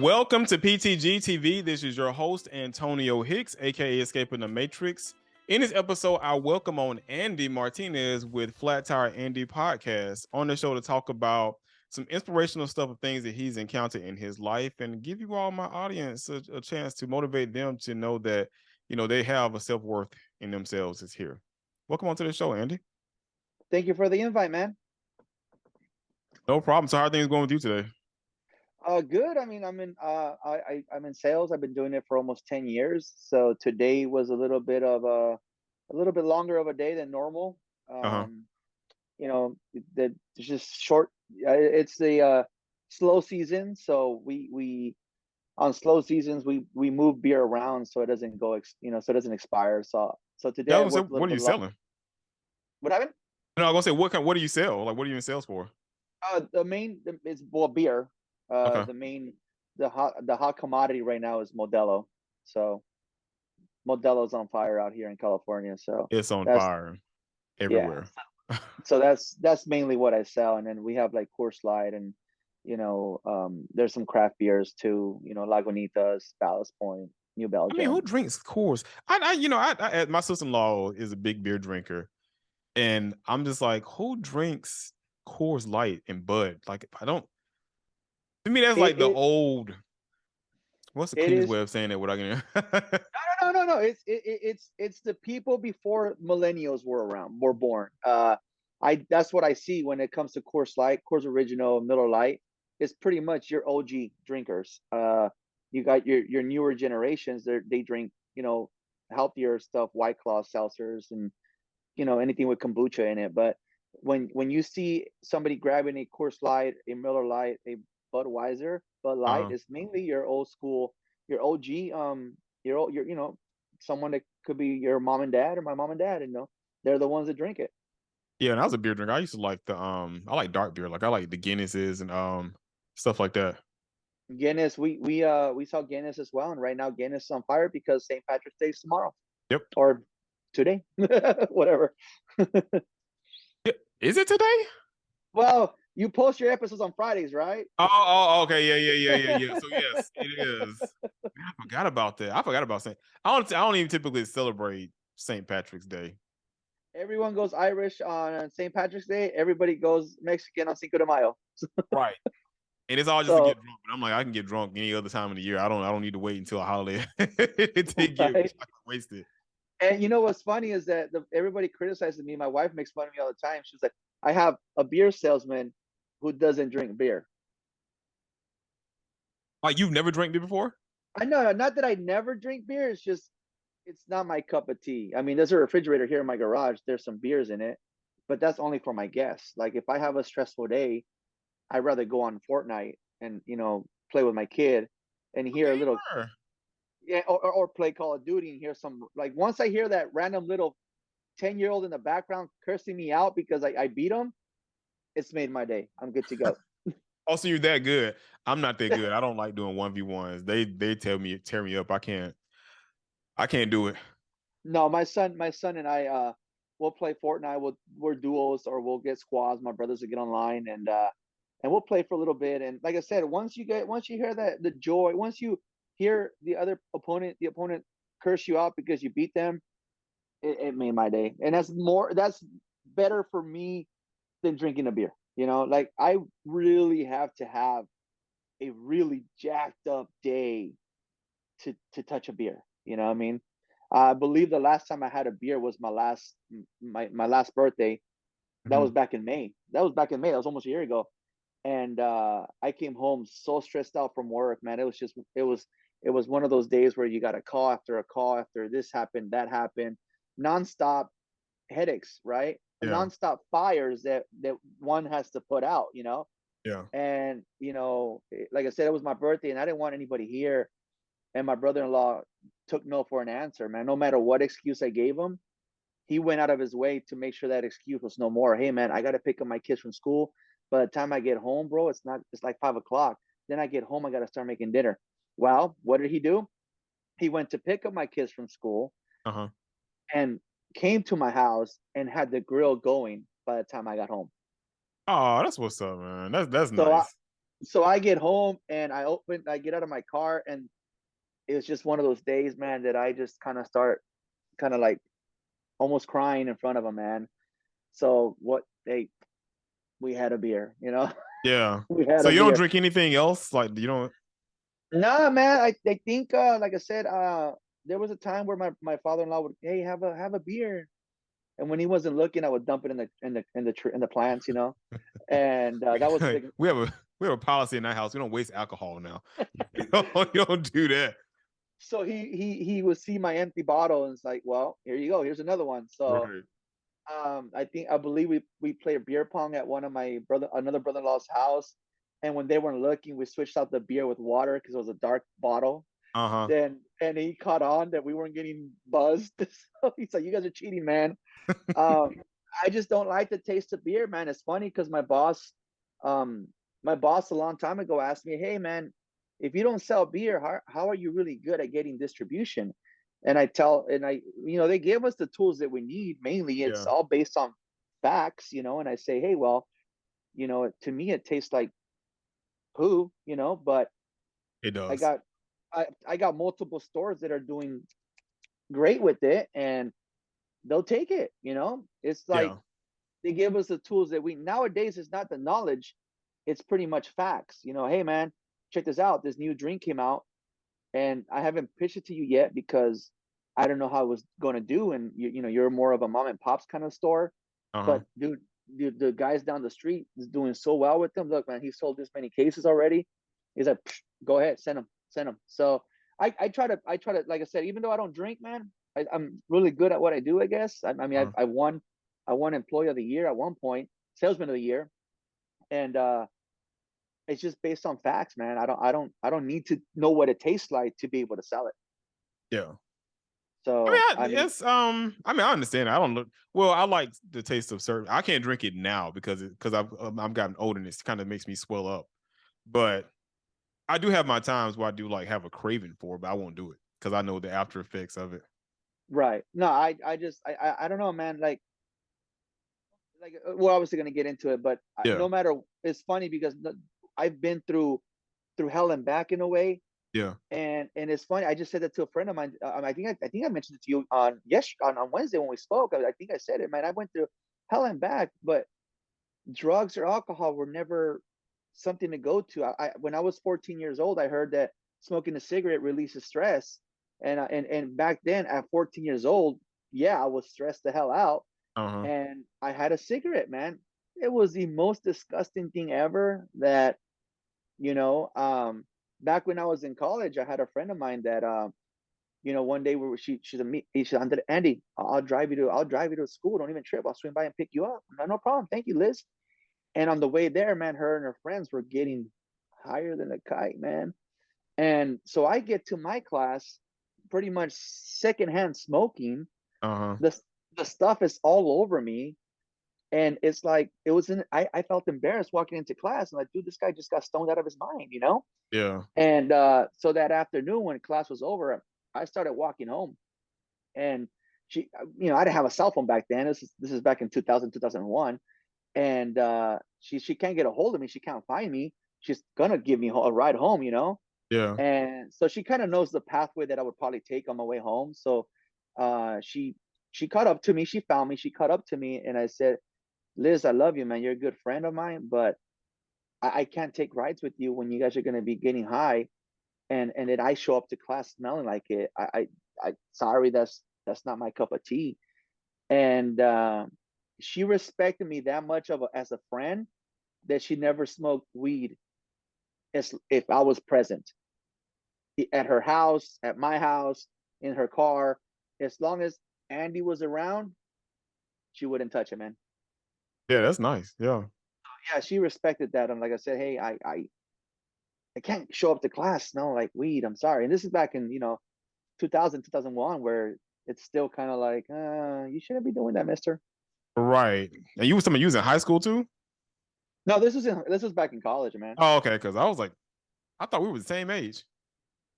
Welcome to PTG TV. This is your host, Antonio Hicks, aka Escaping the Matrix. In this episode, I welcome on Andy Martinez with Flat Tire Andy Podcast on the show to talk about some inspirational stuff of things that he's encountered in his life and give you all, my audience, a chance to motivate them to know that, they have a self-worth in themselves is here. Welcome on to the show, Andy. Thank you for the invite, man. No problem. So how are things going with you today? Good. I mean, I'm in sales. I've been doing it for almost 10 years. So today was a little bit longer of a day than normal. It's just short. It's the slow season. So we on slow seasons we move beer around so it doesn't go so it doesn't expire. So today I worked a little what are you bit selling? What happened? No, I was gonna say what do you sell? Like, what are you in sales for? It's beer. Okay. The hot commodity right now is Modelo. So Modelo's on fire out here in California. So It's on fire everywhere. Yeah. So that's mainly what I sell. And then we have like Coors Light and there's some craft beers too, Lagunitas, Ballast Point, New Belgium. I mean, who drinks Coors? I my sister-in-law is a big beer drinker, and I'm just like, who drinks Coors Light and Bud? Like, I don't. To me, that's like the old. What's the cleanest way of saying that without getting? No. It's the people before millennials were born. That's what I see when it comes to Coors Light, Coors Original, Miller Lite. It's pretty much your OG drinkers. You got your newer generations. They drink healthier stuff, White Claw, seltzers, and anything with kombucha in it. But when you see somebody grabbing a Coors Light, a Miller Lite, a Budweiser, Bud Light, is mainly your old school, your OG, someone that could be your mom and dad or my mom and dad, they're the ones that drink it. Yeah, and I was a beer drinker. I used to like I like dark beer. Like, I like the Guinnesses and stuff like that. Guinness, we saw Guinness as well, and right now Guinness is on fire because St. Patrick's Day is tomorrow. Yep. Or today, whatever. Is it today? Well, you post your episodes on Fridays, right? Oh, okay, yeah. So yes, it is. I forgot about that. I forgot about Saint. I don't even typically celebrate St. Patrick's Day. Everyone goes Irish on St. Patrick's Day. Everybody goes Mexican on Cinco de Mayo. Right. And it's all just to get drunk. But I'm like, I can get drunk any other time of the year. I don't need to wait until a holiday to get wasted. And you know what's funny is that everybody criticizes me. My wife makes fun of me all the time. She's like, I have a beer salesman who doesn't drink beer. Like, you've never drank beer before? I know, not that I never drink beer. It's just, it's not my cup of tea. I mean, there's a refrigerator here in my garage. There's some beers in it, but that's only for my guests. Like, if I have a stressful day, I'd rather go on Fortnite and, play with my kid and hear a little, or play Call of Duty and hear some, like, once I hear that random little 10-year-old in the background cursing me out because I beat him, it's made my day. I'm good to go. Oh, so you're that good. I'm not that good. I don't like doing 1v1s. They tear me up. I can't do it. No, my son and I we'll play Fortnite. We're duos or we'll get squads. My brothers will get online and we'll play for a little bit. And like I said, once you hear that the joy, once you hear the opponent curse you out because you beat them, it made my day. And that's better for me than drinking a beer. Like, I really have to have a really jacked up day to touch a beer. You know what I mean? I believe the last time I had a beer was my last birthday. That was back in May. That was almost a year ago. And I came home so stressed out from work, man. It was one of those days where you got a call after this happened, that happened, nonstop headaches, right? Yeah. Nonstop fires that one has to put out, Yeah. And like I said, it was my birthday and I didn't want anybody here. And my brother-in-law took no for an answer, man. No matter what excuse I gave him, he went out of his way to make sure that excuse was no more. Hey, man, I got to pick up my kids from school. By the time I get home, bro, it's like 5:00. Then I get home, I got to start making dinner. Well, what did he do? He went to pick up my kids from school and came to my house and had the grill going by the time I got home. Oh, that's what's up, man. That's nice. So I get home and I get out of my car, and it was just one of those days, man, that I just kind of like almost crying in front of him, man. So what they we had a beer, you know. Yeah. We had So a you don't beer. drink anything else? Like you don't? Nah, man. I think like I said, there was a time where my father-in-law would, hey, have a beer. And when he wasn't looking, I would dump it in the plants, you know. And that was a big. We have a policy in that house. We don't waste alcohol now. You don't do that. So he would see my empty bottle and it's like, well, here you go. Here's another one. So Right. I believe we played beer pong at one of my another brother-in-law's house, and when they weren't looking, we switched out the beer with water because it was a dark bottle. Uh-huh. Then and he caught on that we weren't getting buzzed. So he's like, "You guys are cheating, man." Um, I just don't like the taste of beer, man. It's funny because um, my boss a long time ago asked me, "Hey, man, if you don't sell beer, how are you really good at getting distribution?" And they give us the tools that we need. Mainly, it's Yeah. all based on facts, you know. And I say, "Hey, well, to me, it tastes like poo, you know." But It I does. got, I got multiple stores that are doing great with it, and they'll take it. You know, it's like Yeah. they give us the tools that we nowadays. It's not the knowledge, it's pretty much facts. Hey, man, check this out, this new drink came out, and I haven't pitched it to you yet because I don't know how it was going to do, and you're more of a mom and pops kind of store. Uh-huh. But dude, the guys down the street is doing so well with them. Look, man, he sold this many cases already. He's like, go ahead, send them. So I try to, like I said, even though I don't drink, man, I'm really good at what I do, I guess. I mean, Uh-huh. I won employee of the year at one point, salesman of the year, and it's just based on facts, man. I don't need to know what it tastes like to be able to sell it. Yeah. So I mean, I mean, I understand. I don't look well. I like the taste of certain. I can't drink it now because I've gotten older and it kind of makes me swell up. But I do have my times where I do like have a craving for it, but I won't do it because I know the after effects of it. right? No, I don't know, man. Like we're obviously gonna get into it, but Yeah. no matter, it's funny because I've been through hell and back in a way, Yeah. and it's funny. I just said that to a friend of mine. I think I mentioned it to you on Wednesday when we spoke. I think I said it, man. I went through hell and back, but drugs or alcohol were never something to go to. When I was 14 years old, I heard that smoking a cigarette releases stress, and back then at 14 years old, yeah, I was stressed the hell out, Uh-huh. and I had a cigarette, man. It was the most disgusting thing ever. That you know, back when I was in college, I had a friend of mine that one day she's a me. She's under Andy. I'll drive you to school. Don't even trip. I'll swing by and pick you up. No problem. Thank you, Liz. And on the way there, man, her and her friends were getting higher than a kite, man. And so I get to my class, pretty much secondhand smoking. Uh-huh. The the stuff is all over me, and it's like I felt embarrassed walking into class. I'm like, dude, this guy just got stoned out of his mind, you know. Yeah. And so that afternoon when class was over, I started walking home, and I didn't have a cell phone back then. This is back in 2000, 2001. And she can't get a hold of me. She can't find me. She's gonna give me a ride home, you know. Yeah. And so she kind of knows the pathway that I would probably take on my way home. So she caught up to me. She found me. She caught up to me, and I said, "Liz, I love you, man. You're a good friend of mine, but I can't take rides with you when you guys are gonna be getting high, and then I show up to class smelling like it. I sorry, that's not my cup of tea." And she respected me that much as a friend that she never smoked weed as if I was present at her house, at my house, in her car. As long as Andy was around, she wouldn't touch it, man. Yeah, that's nice. Yeah. Yeah, she respected that. And like I said, hey, I can't show up to class smelling like weed. I'm sorry. And this is back in 2000, 2001, where it's still kind of like, you shouldn't be doing that, Mister. Right. And you was something using high school too? No, this was back in college, man. Oh, okay. Because I was like, I thought we were the same age.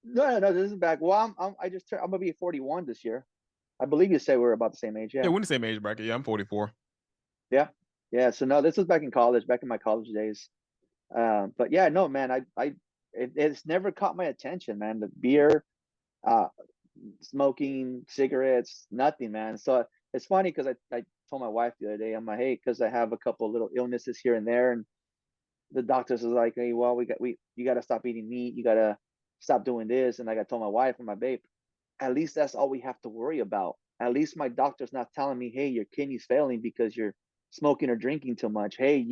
No, no, no. This is back. Well, I'm gonna be 41 this year. I believe you say we're about the same age. Yeah, Yeah. we're in the same age bracket. Yeah, I'm 44. Yeah. Yeah. So no, this was back in college, back in my college days. But yeah, no, man, it's never caught my attention, man. The beer, uh, smoking, cigarettes, nothing, man. So it's funny because I told my wife the other day, I'm like, hey, because I have a couple of little illnesses here and there, and the doctors was like, hey, well, you got to stop eating meat, you got to stop doing this, and like I told my wife and my babe, at least that's all we have to worry about. At least my doctor's not telling me, hey, your kidney's failing because you're smoking or drinking too much. Hey,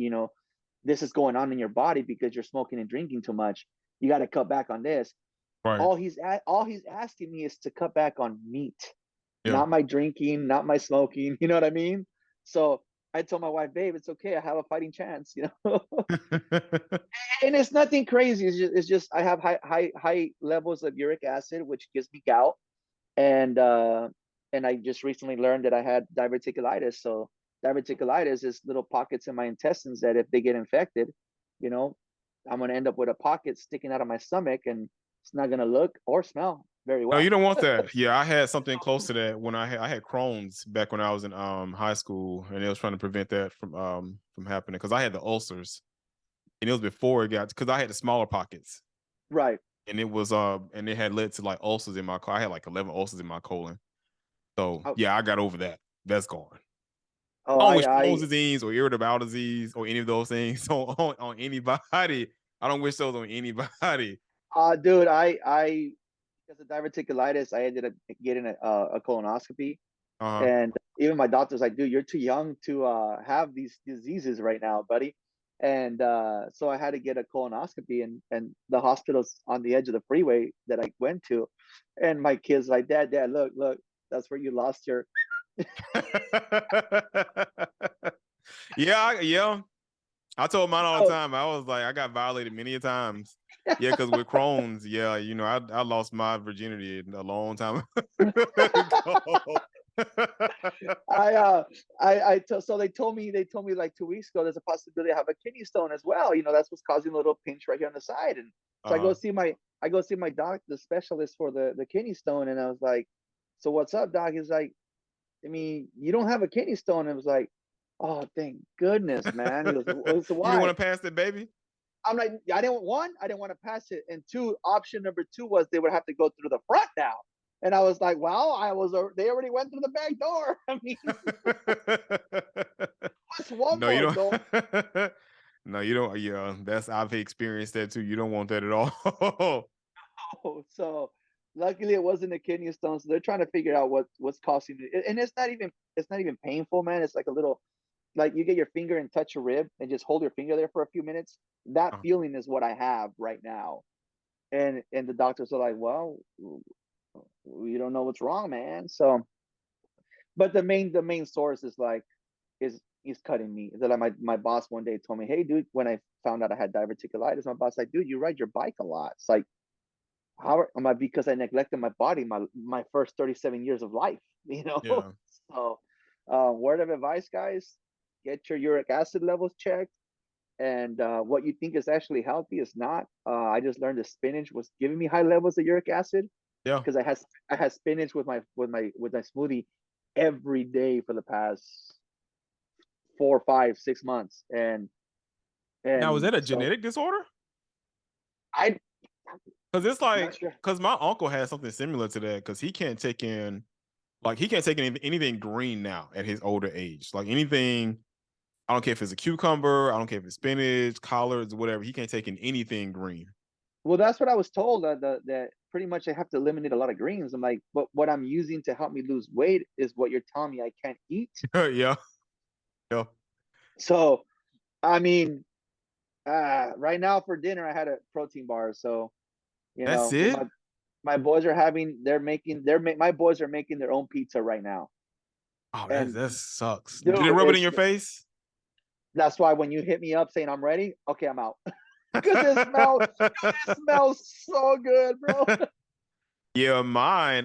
this is going on in your body because you're smoking and drinking too much. You got to cut back on this. Right. All he's asking me is to cut back on meat, Yeah. not my drinking, not my smoking. You know what I mean? So I told my wife, babe, it's okay. I have a fighting chance. And it's nothing crazy. It's just I have high levels of uric acid, which gives me gout, and I just recently learned that I had diverticulitis. So diverticulitis is little pockets in my intestines that if they get infected, you know, I'm gonna end up with a pocket sticking out of my stomach, and it's not gonna look or smell very No, you well. don't want that. Yeah, I had something close to that when I had Crohn's back when I was in high school, and they was trying to prevent that from happening because I had the ulcers, and it was before it got because I had the smaller pockets, Right. and it had led to like ulcers in my I had like 11 ulcers in my colon. So Oh, yeah, I got over that. That's gone. oh I don't wish Crohn's I disease or irritable bowel disease or any of those things on anybody. I don't wish those on anybody. dude, I because of diverticulitis, I ended up getting a colonoscopy. Uh-huh. And even my doctor's like, dude, you're too young to have these diseases right now, buddy. And so I had to get a colonoscopy, and the hospital's on the edge of the freeway that I went to. And my kid's like, Dad, look, that's where you lost your. Yeah. I told mine all the So, time. I was like, I got violated many a times. Yeah, because with Crohn's, yeah, I lost my virginity a long time ago. so they told me like 2 weeks ago there's a possibility I have a kidney stone as well. That's what's causing a little pinch right here on the side. And so Uh-huh. I go see my doc, the specialist for the kidney stone, and I was like, so what's up, doc? He's like, I mean, you don't have a kidney stone. And it was like, oh, thank goodness, man. He goes, well, so You didn't why? want to pass it, baby? I'm like, I didn't want to pass it. And two, option number two was they would have to go through the front now. And I was like, well, they already went through the back door. I mean, what's one No, you more door? don't. No, you don't. Yeah, I've experienced that too. You don't want that at all. So luckily it wasn't a kidney stone. So they're trying to figure out what's causing it. And it's not even painful, man. It's like a little, like you get your finger and touch a rib and just hold your finger there for a few minutes. That feeling is what I have right now. And the doctors are like, well, we don't know what's wrong, man. So, but the main source is like, he's cutting me. That like my boss one day told me, hey, dude, when I found out I had diverticulitis, my boss like, dude, you ride your bike a lot. It's like, how am I? Because I neglected my body my first 37 years of life. Yeah. So, word of advice, guys: get your uric acid levels checked, and what you think is actually healthy is not. I just learned that spinach was giving me high levels of uric acid Yeah. because I had spinach with my smoothie every day for the past 4, 5, 6 months, and Now, is and that a so genetic disorder? I Because it's I'm not like, sure. because my uncle has something similar to that. Because he can't take anything green now at his older age. Like anything, I don't care if it's a cucumber, I don't care if it's spinach, collards, whatever. He can't take in anything green. Well, that's what I was told, that pretty much I have to eliminate a lot of greens. I'm like, but what I'm using to help me lose weight is what you're telling me I can't eat. Yeah. Yeah. So, I mean, right now for dinner I had a protein bar. So, That's my it. my boys are having, my boys are making their own pizza right now, Oh, and that sucks. Did it dude, rub it in your face? that's why when you hit me up saying I'm ready, okay, I'm out because it smells so good, bro. Yeah, mine.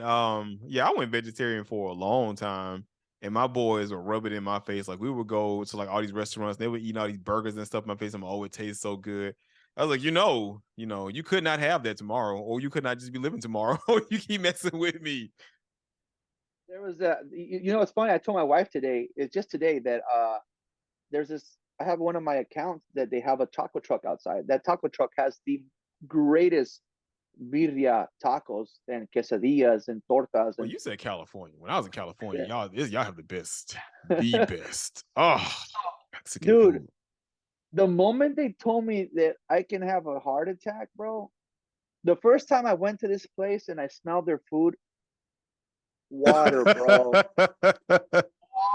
Yeah, I went vegetarian for a long time, and my boys would rub it in my face. Like we would go to like all these restaurants, they would eat all these burgers and stuff in my face. I'm oh, it tastes so good. I was like, you could not have that tomorrow, or you could not just be living tomorrow. You keep messing with me. There was it's funny. I told my wife today, it's just today, that there's this. I have one of my accounts that they have a taco truck outside. That taco truck has the greatest birria tacos and quesadillas and tortas Well, and you said California. When I was in California, yeah. y'all have the best. Oh, Mexican Dude, food. the moment they told me that I can have a heart attack, bro, the first time I went to this place and I smelled their food, water, bro.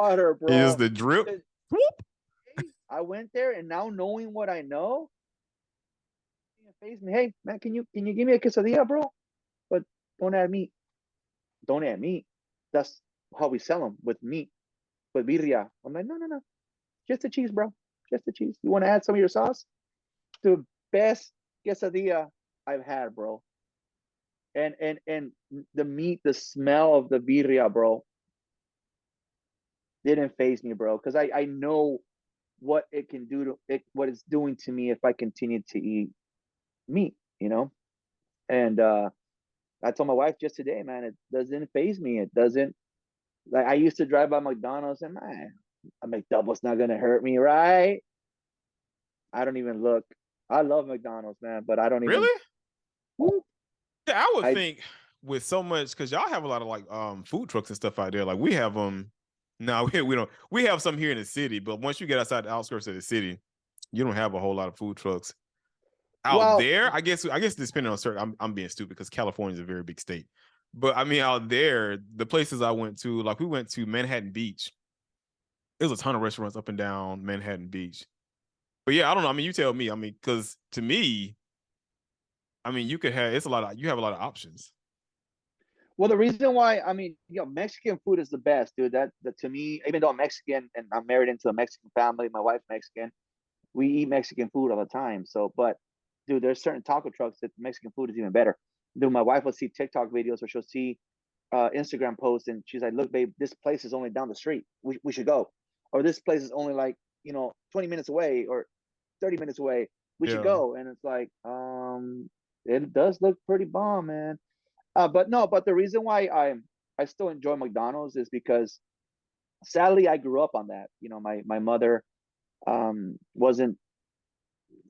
Water, Is bro. the drip? 'Cause Whoop. I went there and now knowing what I know, it faced me. Hey, man, can you give me a quesadilla, bro? But don't add meat. Don't add meat. That's how we sell them with meat, with birria. I'm like, no, no, no. Just the cheese, bro. Just the cheese. You want to add some of your sauce? The best quesadilla I've had, bro. And the meat, the smell of the birria, bro, didn't phase me, bro. Because I know what it can do to it, what it's doing to me if I continue to eat meat, you know? And I told my wife just today, man, it doesn't phase me. It doesn't like I used to drive by McDonald's and man, a McDouble's not gonna hurt me, right? I don't even look. I love McDonald's, man, but I don't even. Really? Whoop, Yeah, I would I think with so much because y'all have a lot of like food trucks and stuff out there. Like we have no, we don't. We have some here in the city, but once you get outside the outskirts of the city, you don't have a whole lot of food trucks out well, there. I guess depending on certain. I'm being stupid because California is a very big state, but I mean out there, the places I went to, like we went to Manhattan Beach. There's a ton of restaurants up and down Manhattan Beach. But yeah, I don't know. I mean, you tell me. I mean, because to me, I mean, you have a lot of options. well, the reason why I mean, Mexican food is the best, dude. That to me, even though I'm Mexican and I'm married into a Mexican family, my wife's Mexican. We eat Mexican food all the time. So, but dude, there's certain taco trucks that Mexican food is even better. Dude, my wife will see TikTok videos or she'll see Instagram posts and she's like, "Look, babe, this place is only down the street. We should go." Or this place is only like 20 minutes away or 30 minutes away. We should Yeah. go. And it's like, it does look pretty bomb, man. But no, but the reason why I still enjoy McDonald's is because sadly I grew up on that. My mother wasn't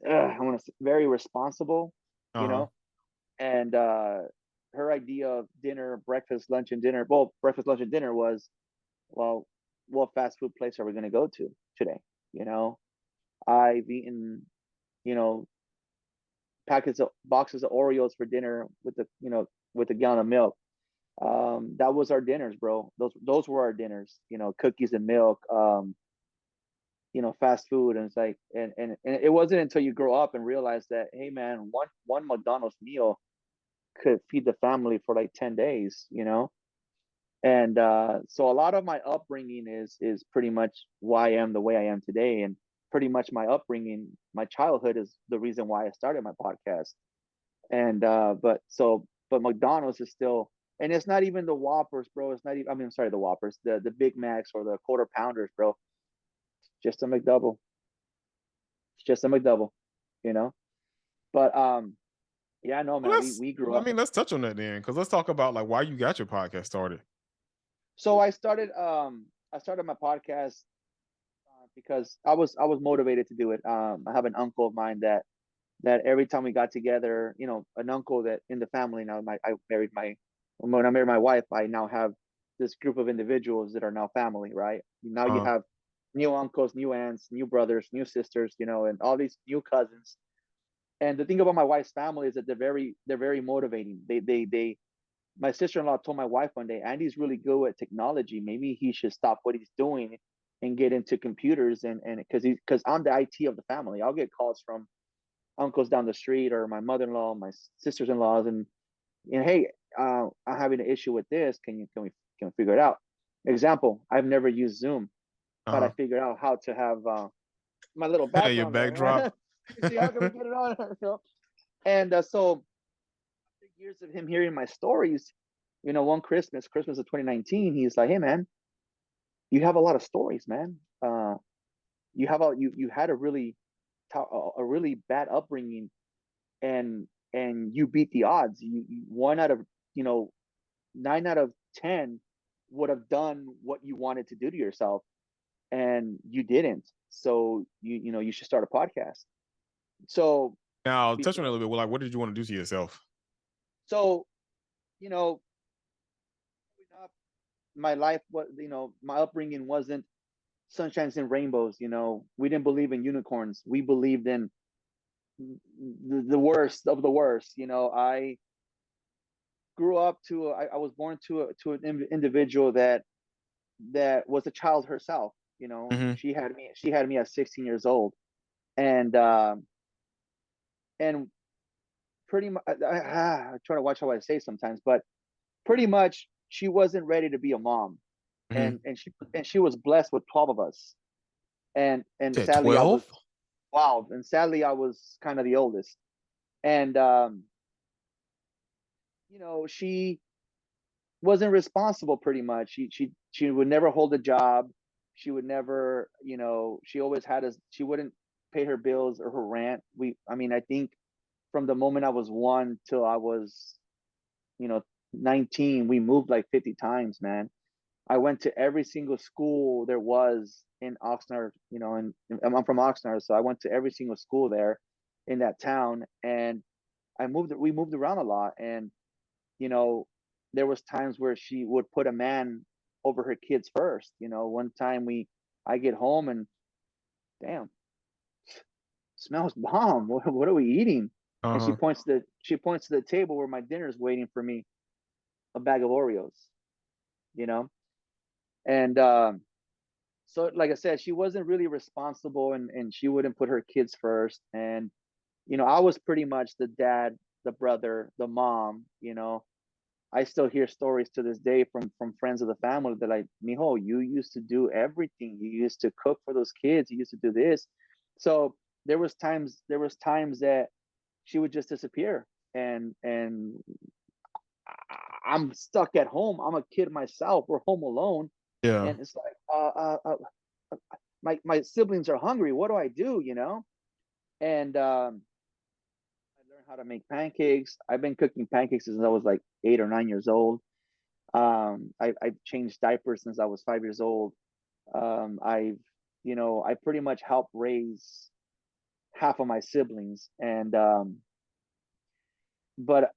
I want to say very responsible, you Uh-huh. know, and her idea of dinner, breakfast, lunch, and dinner. Well, breakfast, lunch, and dinner was, well, what fast food place are we going to go to today? You know, I've eaten, you know, packets of boxes of Oreos for dinner with a gallon of milk. That was our dinners, bro. Those were our dinners. Cookies and milk. Fast food, and it's like, and it wasn't until you grow up and realize that, hey, man, one McDonald's meal could feed the family for like 10 days, and so a lot of my upbringing is pretty much why I am the way I am today, and pretty much my upbringing, my childhood is the reason why I started my podcast. And but McDonald's is still, and it's not even the Whoppers, bro. It's not even, I mean, I'm sorry, the Whoppers, the Big Macs or the quarter pounders, bro. Just a McDouble. It's just a McDouble, you know. But yeah, no, Well, man, we grew up. let's touch on that then, because let's talk about like why you got your podcast started. So I started my podcast because I was motivated to do it. I have an uncle of mine that every time we got together, an uncle that in the family now. I married my When I married my wife, I now have this group of individuals that are now family, right? Now you Uh, have new uncles, new aunts, new brothers, new sisters, and all these new cousins. And the thing about my wife's family is that they're very motivating. They My sister-in-law told my wife one day, Andy's really good at technology. Maybe he should stop what he's doing and get into computers, and because I'm the IT of the family. I'll get calls from uncles down the street or my mother-in-law, my sisters-in-laws, and hey, I'm having an issue with this. Can we figure it out? Example: I've never used Zoom, but I uh-huh. figured out how to have my little Your background there. backdrop. Let me see, how can we get it on? And so after years of him hearing my stories, one Christmas of 2019, he's like, "Hey, man, you have a lot of stories, man. You had a really bad upbringing, and you beat the odds. One out of you know 9 out of 10 would have done what you wanted to do to yourself, and you didn't. So you should start a podcast. So Now, touch on it a before, little bit. Like, what did you want to do to yourself? so you know, growing up, my life was, my upbringing wasn't sunshines and rainbows. We didn't believe in unicorns. We believed in the worst of the worst. I grew up to, I was born to an individual that was a child herself. Hmm. She had me at 16 years old, and and pretty much, I try to watch how I say sometimes, but pretty much she wasn't ready to be a mom, Hmm. and she was blessed with 12 of us, and At sadly I was, 12? wow, and sadly I was kind of the oldest, and she wasn't responsible. Pretty much, she would never hold a job. She would never, she always had us. She wouldn't pay her bills or her rent. I mean, I think from the moment I was 1 till I was, you know 19, we moved like 50 times, man. I went to every single school there was in Oxnard, and I'm from Oxnard, so I went to every single school there in that town, and we moved around a lot, and you know, there was times where she would put a man over her kids first. One time I get home and, damn, smells bomb. What are we eating? And she Uh-huh. points to the table where my dinner's waiting for me, a bag of Oreos, you know? And so, like I said, she wasn't really responsible, and she wouldn't put her kids first. And, I was pretty much the dad, the brother, the mom. I still hear stories to this day from friends of the family that, like, Mijo, you used to do everything. You used to cook for those kids. You used to do this. So there was times that she would just disappear, and I'm stuck at home. I'm a kid myself. We're home alone, Yeah. and it's like, my siblings are hungry. What do I do? And I learned how to make pancakes. I've been cooking pancakes since I was like 8 or 9 years old. I've changed diapers since I was 5 years old. I pretty much helped raise half of my siblings, and but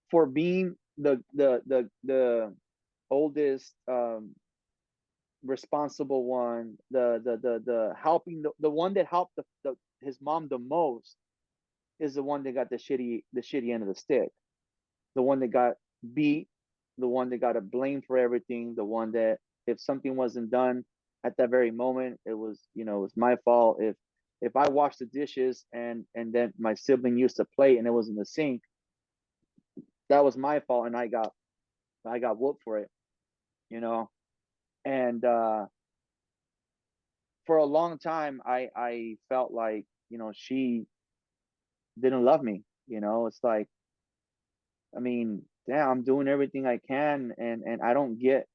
for being the oldest, responsible one, the helping, the one that helped his mom the most, is the one that got the shitty end of the stick, the one that got beat, the one that got a blame for everything, the one that, if something wasn't done at that very moment, it was my fault. If I washed the dishes, and then my sibling used a plate and it was in the sink, that was my fault, and I got whooped for it, you know. And for a long time, I felt like, she didn't love me. It's like, I mean, yeah, I'm doing everything I can, and I don't get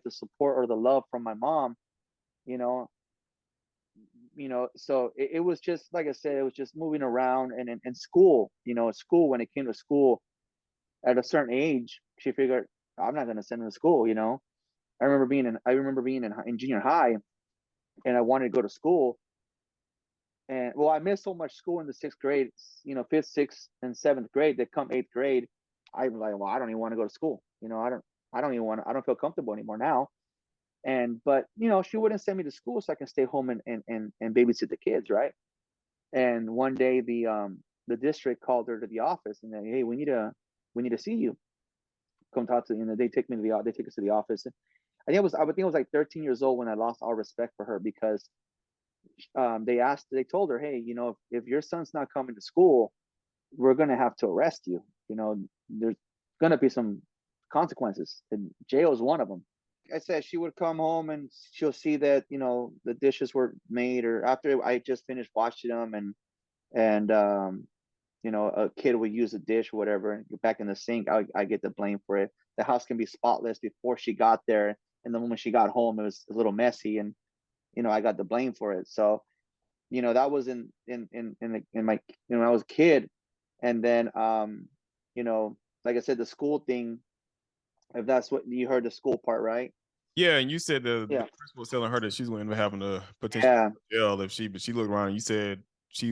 the support or the love from my mom, you know. So it was just, like I said, it was just moving around, and school, school, when it came to school, at a certain age, she figured, I'm not gonna send her to school. I remember being in junior high, and I wanted to go to school. And, well, I missed so much school in the sixth grade, fifth, sixth, and seventh grade, that come eighth grade, I'm like, well, I don't even want to go to school. I don't feel comfortable anymore now. But she wouldn't send me to school so I can stay home and babysit the kids, right? And one day the district called her to the office, and they, hey, we need to see you. Come talk to you. They take us to the office. I think I was like 13 years old when I lost all respect for her, because they told her, hey, if your son's not coming to school, we're gonna have to arrest you. There's gonna be some consequences, and jail is one of them. I said, she would come home and she'll see that the dishes were made, or after I just finished washing them, and a kid would use a dish or whatever and get back in the sink. I get the blame for it. The house can be spotless before she got there, and then when she got home, it was a little messy, and I got the blame for it. So that was in my, when I was a kid. And then you know like I said, the school thing, if that's what you heard, the school part, right? Yeah, and you said the Yeah, principal was telling her that she's going to end up having to potentially yeah. go to jail if but she looked around and you said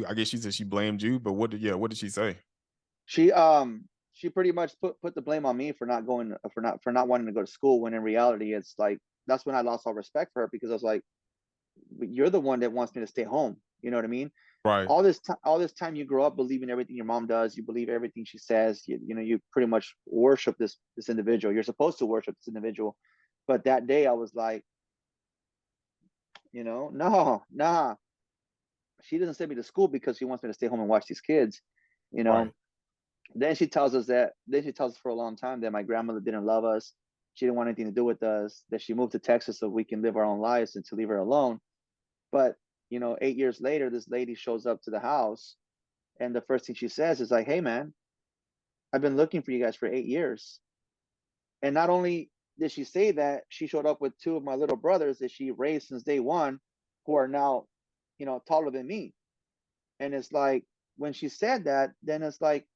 I guess she said she blamed you, but what did she say? She pretty much put the blame on me for not going for not wanting to go to school, when in reality it's like that's when I lost all respect for her, because I was like, you're the one that wants me to stay home. You know what I mean? Right, All this time you grow up believing everything your mom does, you believe everything she says, you know, you pretty much worship this individual. You're supposed to worship this individual. But that day I was like, no, nah, she doesn't send me to school because she wants me to stay home and watch these kids, you know. right. Then she tells us for a long time that my grandmother didn't love us. She didn't want anything to do with us, that she moved to Texas so we can live our own lives and to leave her alone. But 8 years later, this lady shows up to the house, and the first thing she says is like, "Hey, man, I've been looking for you guys for 8 years." And not only did she say that, she showed up with two of my little brothers that she raised since day one, who are now, taller than me. And it's like, when she said that, then it's like,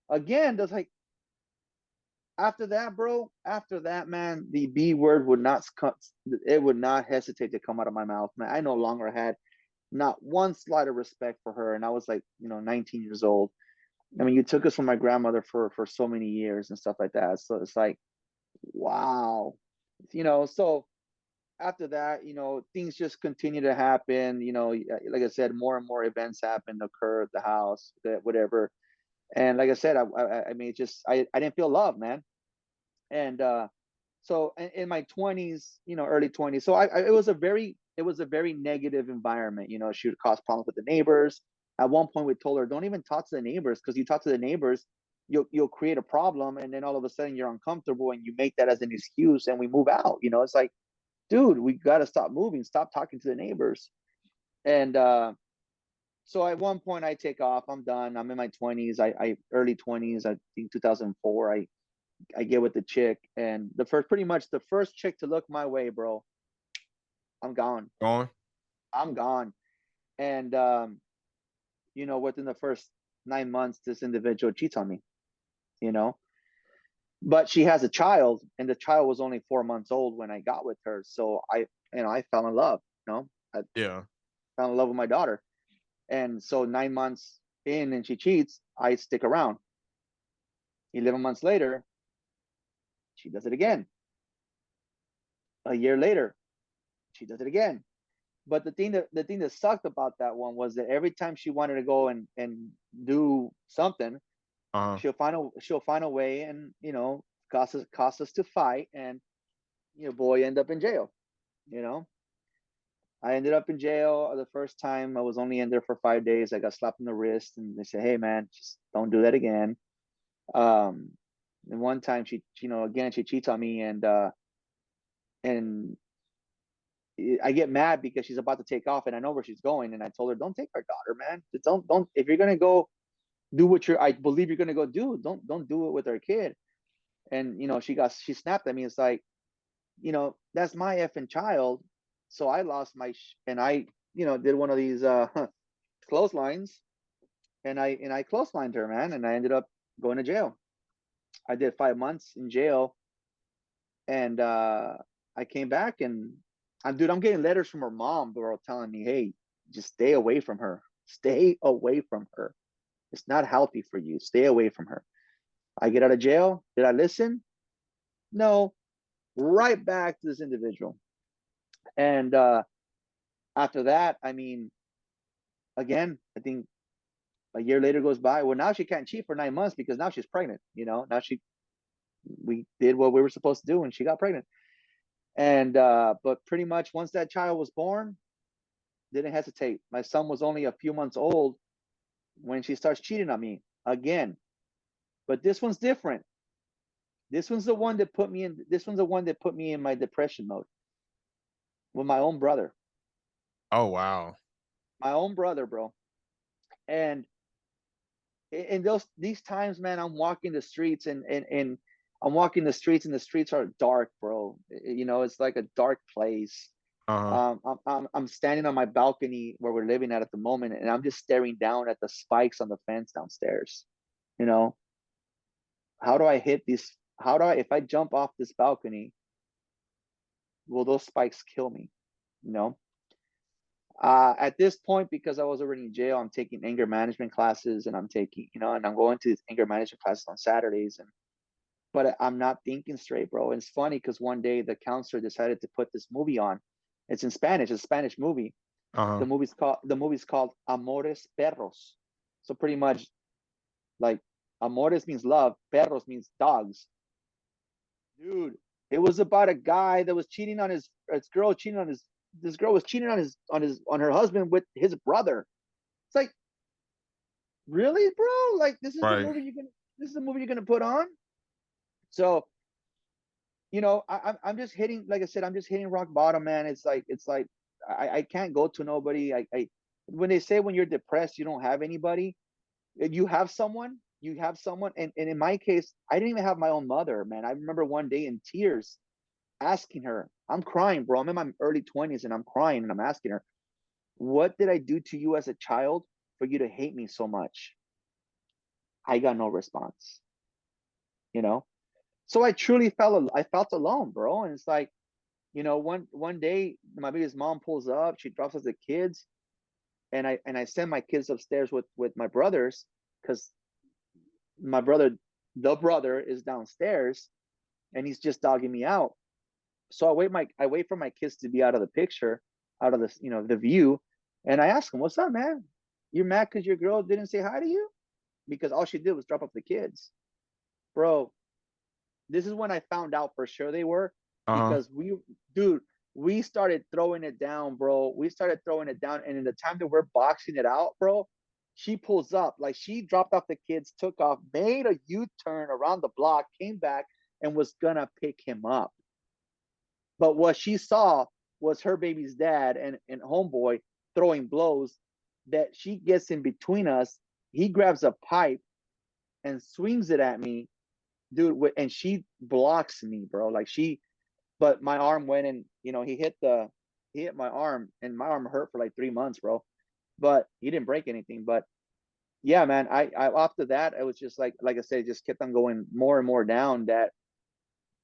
again, there's like, after that, bro, after that, man, the B word would not come, it would not hesitate to come out of my mouth, man. I no longer had not one slight of respect for her. And I was like, 19 years old. I mean, you took us from my grandmother for so many years and stuff like that. So it's like, wow. So after that, things just continue to happen. Like I said, more and more events happen, occur at the house, whatever. And like I said, I mean, just I didn't feel love, man. And so in my 20s, early 20s, so it was a very negative environment. She would cause problems with the neighbors. At one point we told her, don't even talk to the neighbors, because you talk to the neighbors, you'll create a problem, and then all of a sudden you're uncomfortable and you make that as an excuse and we move out. It's like, dude, we got to stop moving, stop talking to the neighbors. And so at one point I take off, I'm done, I'm in my 20s, I early 20s, I think 2004. I get with the chick, and pretty much the first chick to look my way, bro, I'm gone. Gone? I'm gone. And within the first 9 months, this individual cheats on me. You know, but she has a child, and the child was only 4 months old when I got with her. So I fell in love. I Yeah. fell in love with my daughter, and so 9 months in, and she cheats, I stick around. 11 months later, she does it again. A year later, she does it again. But the thing that sucked about that one was that every time she wanted to go and do something, Uh-huh. she'll find a way, and cause us to fight, and boy, end up in jail. You know, I ended up in jail the first time. I was only in there for 5 days. I got slapped in the wrist, and they said, "Hey, man, just don't do that again." Um, and one time again, she cheats on me, and I get mad because she's about to take off, and I know where she's going. And I told her, "Don't take our daughter, man. Just don't. If you're gonna go do I believe you're gonna go do, don't do it with our kid." And she snapped at me. It's like, that's my effing child. So I lost and I did one of these clotheslines, and I clotheslined her, man, and I ended up going to jail. I did 5 months in jail, and I came back, and I'm getting letters from her mom, bro, telling me, "Hey, just stay away from her. Stay away from her. It's not healthy for you. Stay away from her." I get out of jail. Did I listen? No. Right back to this individual. And after that, I mean, again, I think a year later goes by. Well, now she can't cheat for 9 months because now she's pregnant. Now we did what we were supposed to do, and she got pregnant. And but pretty much once that child was born, didn't hesitate. My son was only a few months old when she starts cheating on me again. But this one's different. This one's the one that put me in. This one's the one that put me in my depression mode, with my own brother. Oh, wow. My own brother, bro. And in these times, man, I'm walking the streets, and I'm walking the streets, and the streets are dark, bro. It's like a dark place. Uh-huh. I'm standing on my balcony where we're living at the moment, and I'm just staring down at the spikes on the fence downstairs. You know, how do I hit these? How do I, if I jump off this balcony, will those spikes kill me? You know, at this point, because I was already in jail, I'm taking anger management classes, and I'm taking, and I'm going to these anger management classes on Saturdays, and but I'm not thinking straight, bro. And it's funny because one day the counselor decided to put this movie on. It's in Spanish. It's a Spanish movie. Uh-huh. The movie's called Amores Perros. So pretty much like Amores means love, Perros means dogs. Dude, it was about a guy that was cheating on his girl, cheating on his this girl was cheating on her husband with his brother. It's like, really, bro? Like Right. this is the movie you're gonna put on? So, I'm just hitting, like I said, I'm just hitting rock bottom, man. It's like I can't go to nobody. I when they say when you're depressed, you don't have anybody. You have someone, and in my case, I didn't even have my own mother, man. I remember one day in tears asking her, I'm crying, bro. I'm in my early 20s and I'm crying and I'm asking her, what did I do to you as a child for you to hate me so much? I got no response, you know? So I felt alone, bro. And it's like, one day my biggest mom pulls up, she drops us the kids, and I send my kids upstairs with my brothers, because my brother, the brother, is downstairs and he's just dogging me out. So I wait for my kids to be out of the picture, out of this, the view, and I ask him, "What's up, man? You're mad because your girl didn't say hi to you?" Because all she did was drop off the kids, bro. This is when I found out for sure they were, Uh-huh. because dude, we started throwing it down, bro. We started throwing it down, and in the time that we're boxing it out, bro, she pulls up, like she dropped off the kids, took off, made a U-turn around the block, came back, and was gonna pick him up. But what she saw was her baby's dad and homeboy throwing blows, that she gets in between us. He grabs a pipe and swings it at me, dude, and she blocks me, bro. But my arm went, and he hit my arm, and my arm hurt for like 3 months, bro. But he didn't break anything. But yeah, man, I after that, it was just like I said, just kept on going more and more down, that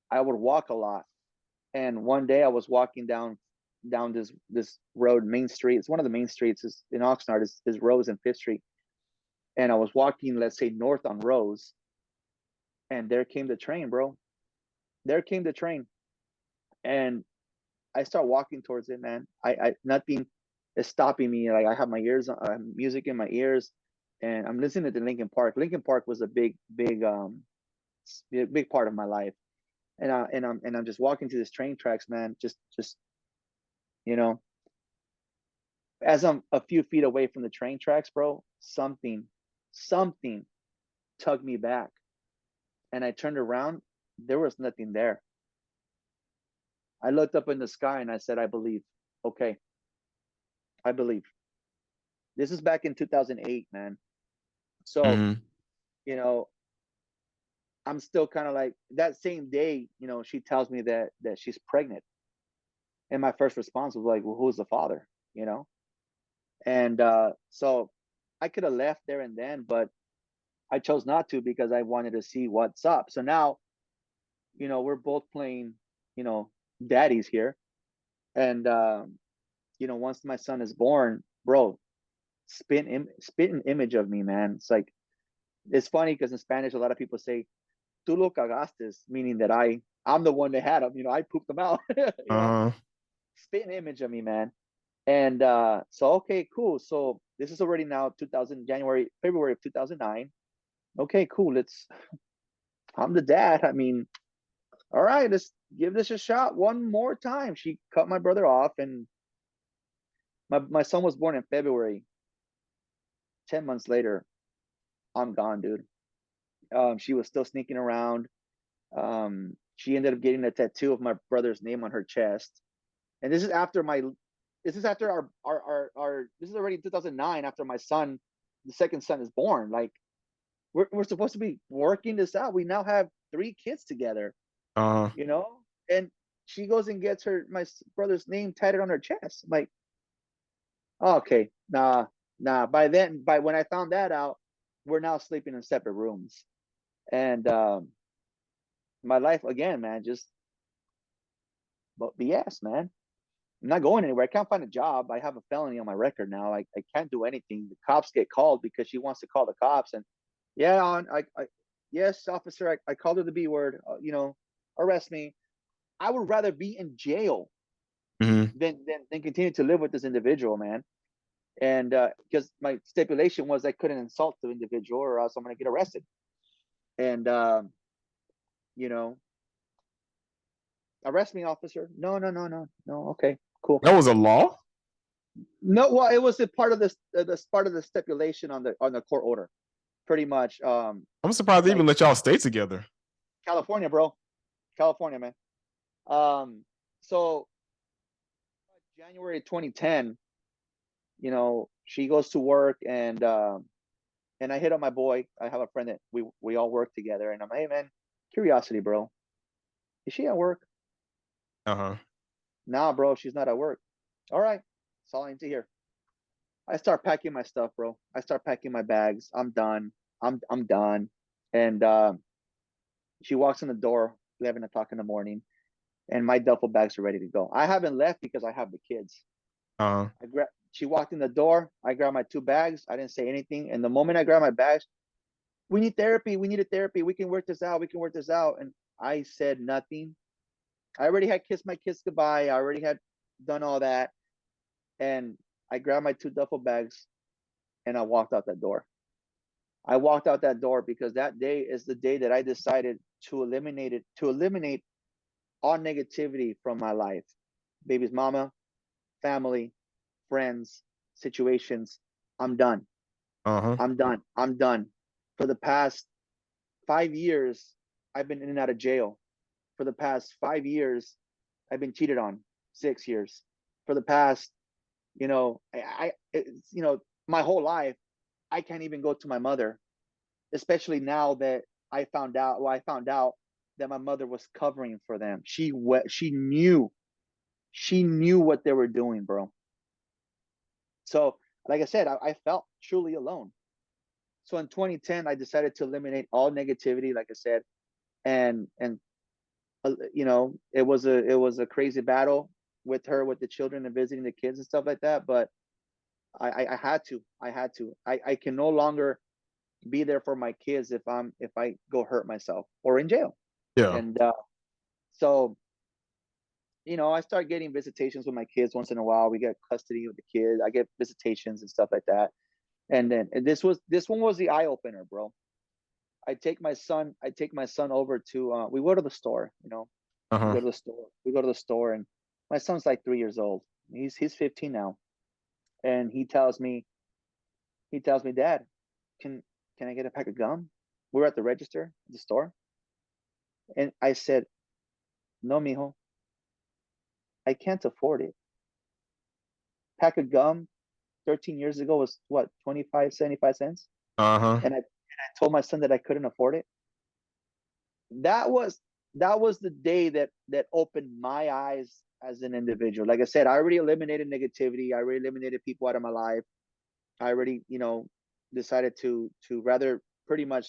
I would walk a lot. And one day I was walking down this road, Main Street. It's one of the main streets is in Oxnard, is Rose and Fifth Street. And I was walking, let's say, north on Rose, and there came the train, bro. There came the train, and I start walking towards it, man. I nothing is stopping me. Like, I have my ears, music in my ears, and I'm listening to Linkin Park. Linkin Park was a big part of my life. And I'm just walking to this train tracks, man. Just you know, as I'm a few feet away from the train tracks, bro, something tugged me back. And I turned around, there was nothing there. I looked up in the sky and I said, I believe. Okay, I believe. This is back in 2008, man. So, Mm-hmm. you know, I'm still kind of like, that same day, she tells me that she's pregnant. And my first response was like, well, who's the father? You know? And so I could have left there and then, but I chose not to, because I wanted to see what's up. So now, we're both playing, you know, daddies here. And, once my son is born, bro, spit an image of me, man. It's funny because in Spanish, a lot of people say, tú lo cagaste, meaning that I'm the one that had him. I pooped them out. Uh-huh. Spit an image of me, man. And so, okay, cool. So this is already now February of 2009. Okay, cool. I'm the dad. I mean, all right, let's give this a shot one more time. She cut my brother off, and my son was born in February. 10 months later, I'm gone, dude. She was still sneaking around. She ended up getting a tattoo of my brother's name on her chest. And this is after this is already 2009, after my son, the second son, is born. Like, we're supposed to be working this out. We now have 3 kids together, Uh-huh. and she goes and gets my brother's name tatted on her chest. I'm like, oh, okay, nah. By when I found that out, we're now sleeping in separate rooms. And my life again, man, just But BS, man. I'm not going anywhere. I can't find a job. I have a felony on my record now. I can't do anything. The cops get called because she wants to call the cops. And yeah, yes, officer, I called her the B word. Arrest me. I would rather be in jail Mm-hmm. than continue to live with this individual, man. And because my stipulation was I couldn't insult the individual or else I'm going to get arrested. And you know, arrest me, officer. No, no, no, no, no. Okay, cool. That was a law. No, well, it was a part of this part of the stipulation on the court order, pretty much. I'm surprised they even Like let y'all stay together. California, bro, California, man. So January 2010, she goes to work and I hit up my boy. I have a friend that we all work together, and I'm like, hey man, curiosity, bro. Is she at work? Uh-huh. Nah, bro, she's not at work. All right, that's all I need to hear. I start packing my stuff, bro. I start packing my bags. I'm done. I'm done. And she walks in the door 11 o'clock in the morning, and my duffel bags are ready to go. I haven't left because I have the kids. Uh-huh. She walked in the door. I grabbed my 2 bags. I didn't say anything. And the moment I grabbed my bags, we need therapy. We needed therapy. We can work this out. We can work this out. And I said nothing. I already had kissed my kids goodbye. I already had done all that. And I grabbed my 2 duffel bags and I walked out that door. I walked out that door because that day is the day that I decided to eliminate all negativity from my life. Baby's mama, family, friends, situations. I'm done. Uh-huh. I'm done. I'm done. For the past 5 years, I've been in and out of jail. For the past 5 years, I've been cheated on. 6 years. For the past, my whole life, I can't even go to my mother, especially now that I found out. Well, I found out that my mother was covering for them. She knew what they were doing, bro. So, like I said, I felt truly alone. So in 2010, I decided to eliminate all negativity, like I said, and it was a crazy battle with her, with the children and visiting the kids and stuff like that. But I had to. I can no longer be there for my kids if I go hurt myself or in jail. Yeah. And so I start getting visitations with my kids once in a while. We get custody of the kids. I get visitations and stuff like that. And this one was the eye opener, bro. I take my son over to we go to the store. We Uh-huh. go to the store. We go to the store, and my son's like 3 years old. He's 15 now, and he tells me, Dad, can can I get a pack of gum? We're at the register at the store, and I said, No, mijo, I can't afford it. Pack of gum 13 years ago was what, 75 cents. Uh-huh. And I told my son that I couldn't afford it. That was the day that opened my eyes as an individual. Like I said, I already eliminated negativity. I already eliminated people out of my life. I already, decided to rather pretty much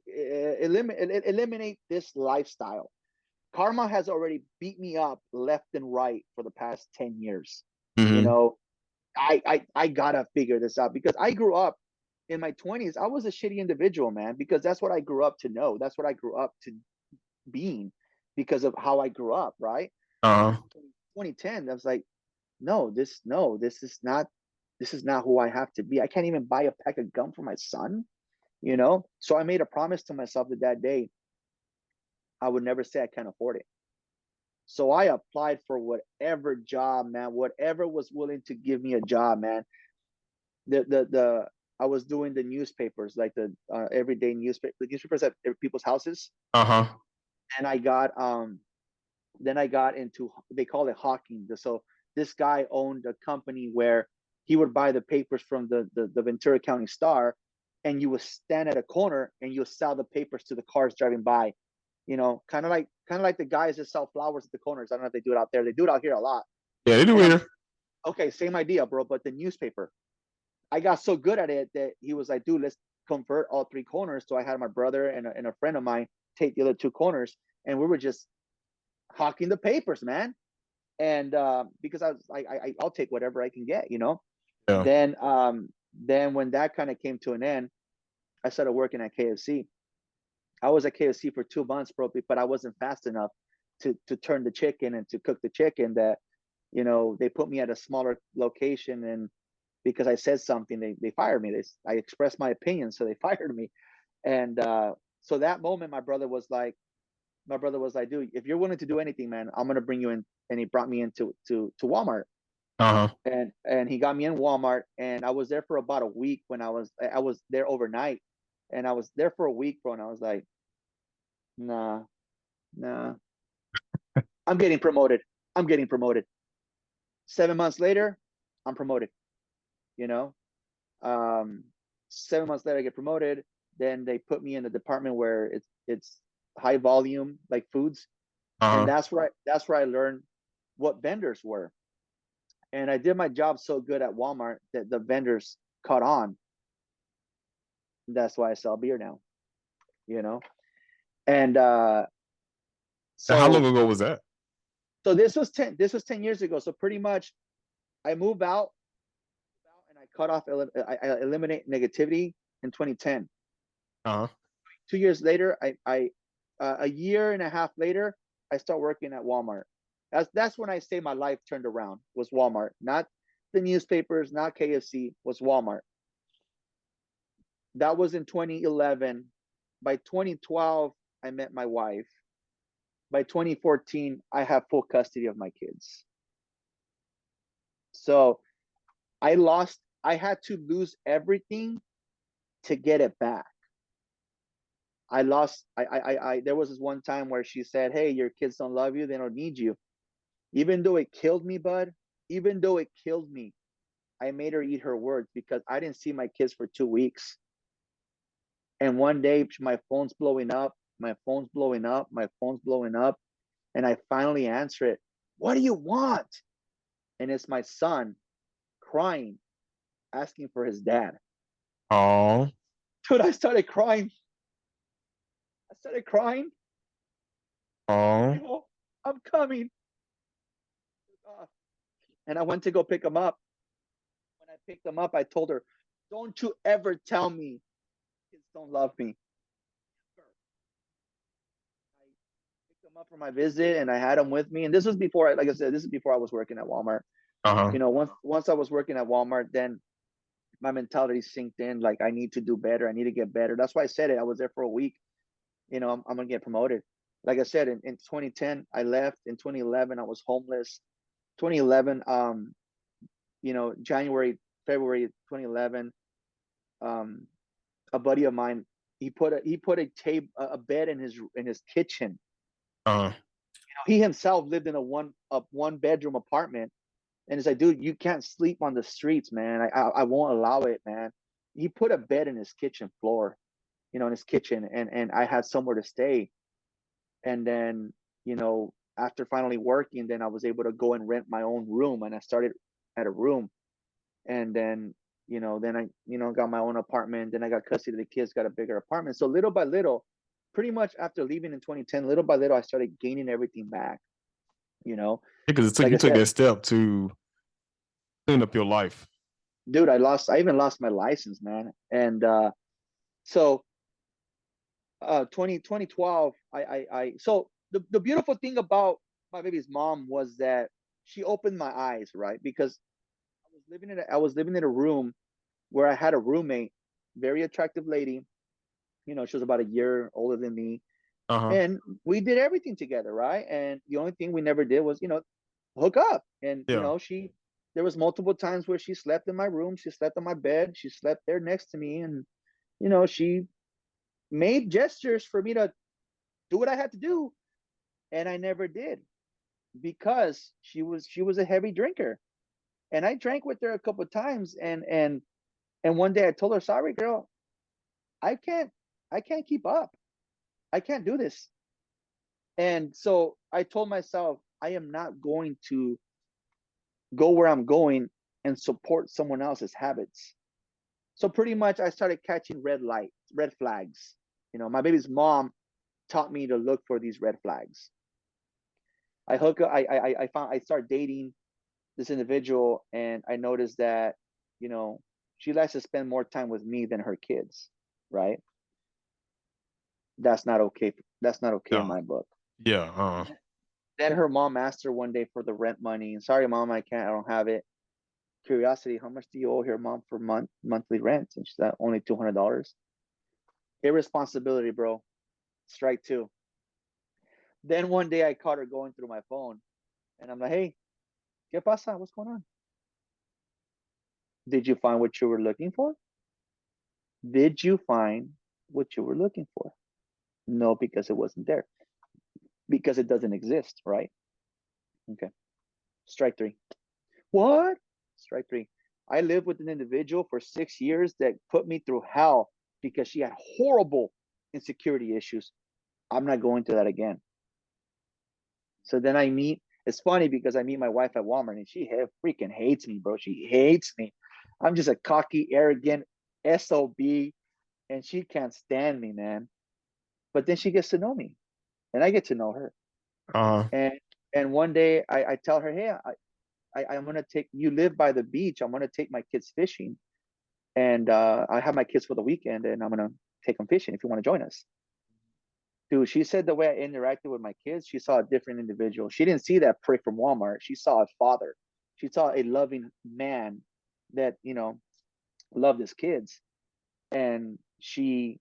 eliminate this lifestyle. Karma has already beat me up left and right for the past 10 years. You Mm-hmm. know, I gotta figure this out because I grew up in my 20s. I was a shitty individual, man, because that's what I grew up to know. That's what I grew up to being because of how I grew up, right? Uh-huh. 2010, I was like, no, this is not who I have to be. I can't even buy a pack of gum for my son. So I made a promise to myself that day I would never say I can't afford it. So I applied for whatever job, man, whatever was willing to give me a job, man. The I was doing the newspapers, like the everyday newspaper, the newspapers at people's houses, Uh-huh. and I got then I got into, they call it hawking. So this guy owned a company where he would buy the papers from the Ventura County Star, and you would stand at a corner and you'll sell the papers to the cars driving by. Kind of like the guys that sell flowers at the corners. I don't know if they do it out there. They do it out here a lot. Yeah, they do And I'm here. okay, same idea, bro. But the newspaper, I got so good at it that he was like, dude, let's convert all 3 corners. So I had my brother and a friend of mine take the other 2 corners, and we were just hawking the papers, man. And because I was like, I'll take whatever I can get, you know. Yeah. Then when that kind of came to an end, I started working at KFC. I was at KFC for 2 months, bro, but I wasn't fast enough to turn the chicken and to cook the chicken. That, you know, they put me at a smaller location, and because I said something, they fired me. I expressed my opinion, so they fired me. And so that moment, my brother was like, dude, if you're willing to do anything, man, I'm gonna bring you in. And he brought me into to Walmart, Uh-huh. and he got me in Walmart, and I was there for about a week. When I was there overnight, and I was there for a week, bro, and I was like, nah, nah, I'm getting promoted. I'm getting promoted. 7 months later, I'm promoted. You know, um, 7 months later, I get promoted. Then they put me in the department where it's high volume, like foods, and Uh-huh. that's where I learned what vendors were. And I did my job so good at Walmart that the vendors caught on. That's why I sell beer now. You know, and How long so ago was that? so this was 10 years ago. So pretty much, I moved out and I cut off I eliminate negativity in 2010. Uh-huh. 2 years later, I a year and a half later, I start working at Walmart. That's when I say my life turned around, was Walmart, not the newspapers, not KFC, was Walmart. That was in 2011. By 2012, I met my wife. By 2014, I have full custody of my kids. So I had to lose everything to get it back. I lost, there was this one time where she said, hey, your kids don't love you, they don't need you. Even though it killed me, bud, even though it killed me, I made her eat her words, because I didn't see my kids for 2 weeks. And one day, my phone's blowing up, my phone's blowing up, my phone's blowing up. And I finally answer it. What do you want? And it's my son crying, asking for his dad. Oh. Dude, I started crying. I started crying. Oh. I'm coming. And I went to go pick him up. When I picked him up, I told her, don't you ever tell me kids don't love me. I picked him up for my visit, and I had him with me. And this was before, like I said, this is before I was working at Walmart. Uh-huh. You know, once I was working at Walmart, then my mentality sinked in. Like, I need to do better. I need to get better. That's why I said it. I was there for a week. You know, I'm gonna get promoted. Like I said, in 2010, I left. In 2011, I was homeless. 2011, you know, January, February 2011, um, a buddy of mine, he put a bed in his kitchen. Uh-huh. He himself lived in a one bedroom apartment, and it's like, dude, you can't sleep on the streets, man. I won't allow it, man. He put a bed in his kitchen floor, you know, in his kitchen, and I had somewhere to stay. And then, you know, after finally working, then I was able to go and rent my own room, and I started at a room. And then, you know, then I, you know, got my own apartment. Then I got custody of the kids, got a bigger apartment. So little by little, pretty much after leaving in 2010, little by little, I started gaining everything back. You know, Because it took like you I took said, that step to clean up your life. dude, I even lost my license, man. And so 2012, so the beautiful thing about my baby's mom was that she opened my eyes, right? Because I was living in a room where I had a roommate, very attractive lady. You know, she was about a year older than me, Uh-huh. and we did everything together, right? And the only thing we never did was, you know, hook up. And you Yeah. know, there was multiple times where she slept in my room, she slept on my bed, she slept there next to me, and you know, she made gestures for me to do what I had to do, and I never did, because she was a heavy drinker, and I drank with her a couple of times, and one day I told her, sorry, girl, I can't I can't keep up. I can't do this. And so I told myself, I am not going to go where I'm going and support someone else's habits. So pretty much I started catching red flags. You know, my baby's mom taught me to look for these red flags. I hook up. I start dating this individual, and I noticed that, you know, she likes to spend more time with me than her kids. Right? That's not okay. That's not okay in No. my book. Yeah. Then her mom asked her one day for the rent money, and sorry, mom, I can't. I don't have it. Curiosity, how much do you owe your mom for monthly rent? And she's like, only $200. Irresponsibility, bro. Strike two. Then one day I caught her going through my phone, and I'm like, hey, ¿qué pasa? What's going on? Did you find what you were looking for? Did you find what you were looking for? No, because it wasn't there. Because it doesn't exist, right? Okay. Strike three. What? Strike three. I lived with an individual for 6 years that put me through hell because she had horrible insecurity issues. I'm not going through that again. So then it's funny because I meet my wife at Walmart and she freaking hates me, bro. She hates me. I'm just a cocky, arrogant SOB, and she can't stand me, man. But then she gets to know me and I get to know her. Uh. And one day I tell her, hey, I'm gonna take you live by the beach. I'm gonna take my kids fishing, and I have my kids for the weekend, and I'm gonna take them fishing if you want to join us. Dude, she said the way I interacted with my kids, she saw a different individual. She didn't see that prick from Walmart. She saw a father. She saw a loving man that, loved his kids. And we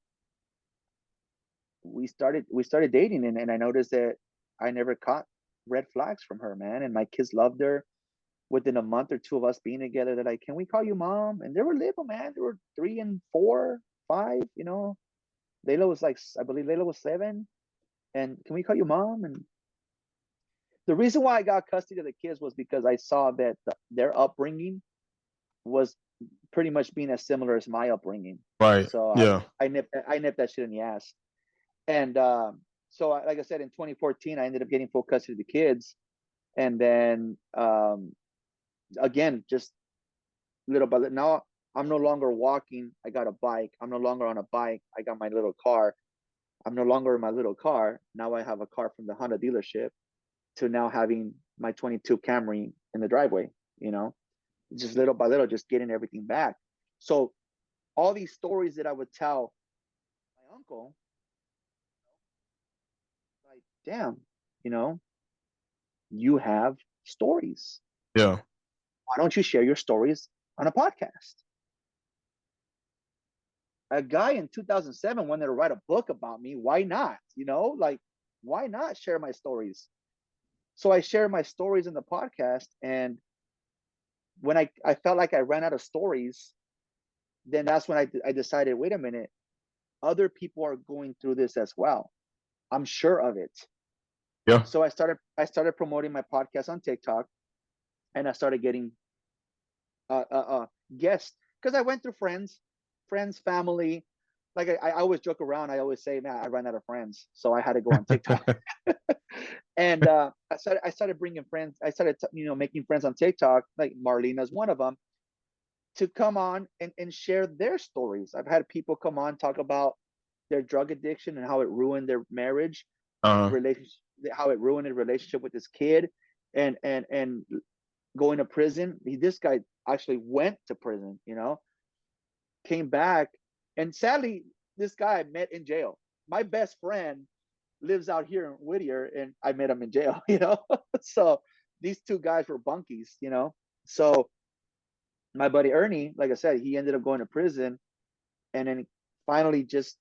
started dating, and I noticed that I never caught red flags from her, man. And my kids loved her. Within a month or two of us being together, they're like, can we call you mom? And they were little, man. They were 3 and 4, 5, Layla was like, I believe Layla was 7. And can we call you mom? And the reason why I got custody of the kids was because I saw that their upbringing was pretty much being as similar as my upbringing. Right. So Yeah. I nipped that shit in the ass. And so, like I said, in 2014, I ended up getting full custody of the kids. And then again, just little by little. Now I'm no longer walking. I got a bike. I'm no longer on a bike. I got my little car. I'm no longer in my little car. Now I have a car from the Honda dealership, to now having my 22 Camry in the driveway, just little by little, just getting everything back. So all these stories that I would tell my uncle, like, damn, you know, you have stories. Yeah. Why don't you share your stories on a podcast? A guy in 2007 wanted to write a book about me. Why not? Like, why not share my stories? So I share my stories in the podcast. And when I felt like I ran out of stories, then that's when I decided, wait a minute, other people are going through this as well. I'm sure of it. Yeah. So I started promoting my podcast on TikTok, and I started getting guests, because I went through friends, family. Like I always joke around. I always say, man, I ran out of friends, so I had to go on TikTok. And I started bringing friends. I started making friends on TikTok, like Marlena's one of them, to come on and share their stories. I've had people come on, talk about their drug addiction and how it ruined their marriage, Uh. relationship, how it ruined a relationship with this kid, and going to prison. This guy actually went to prison, came back, and sadly, this guy I met in jail. My best friend lives out here in Whittier, and I met him in jail. So these two guys were bunkies. So my buddy Ernie, like I said, he ended up going to prison, and then finally just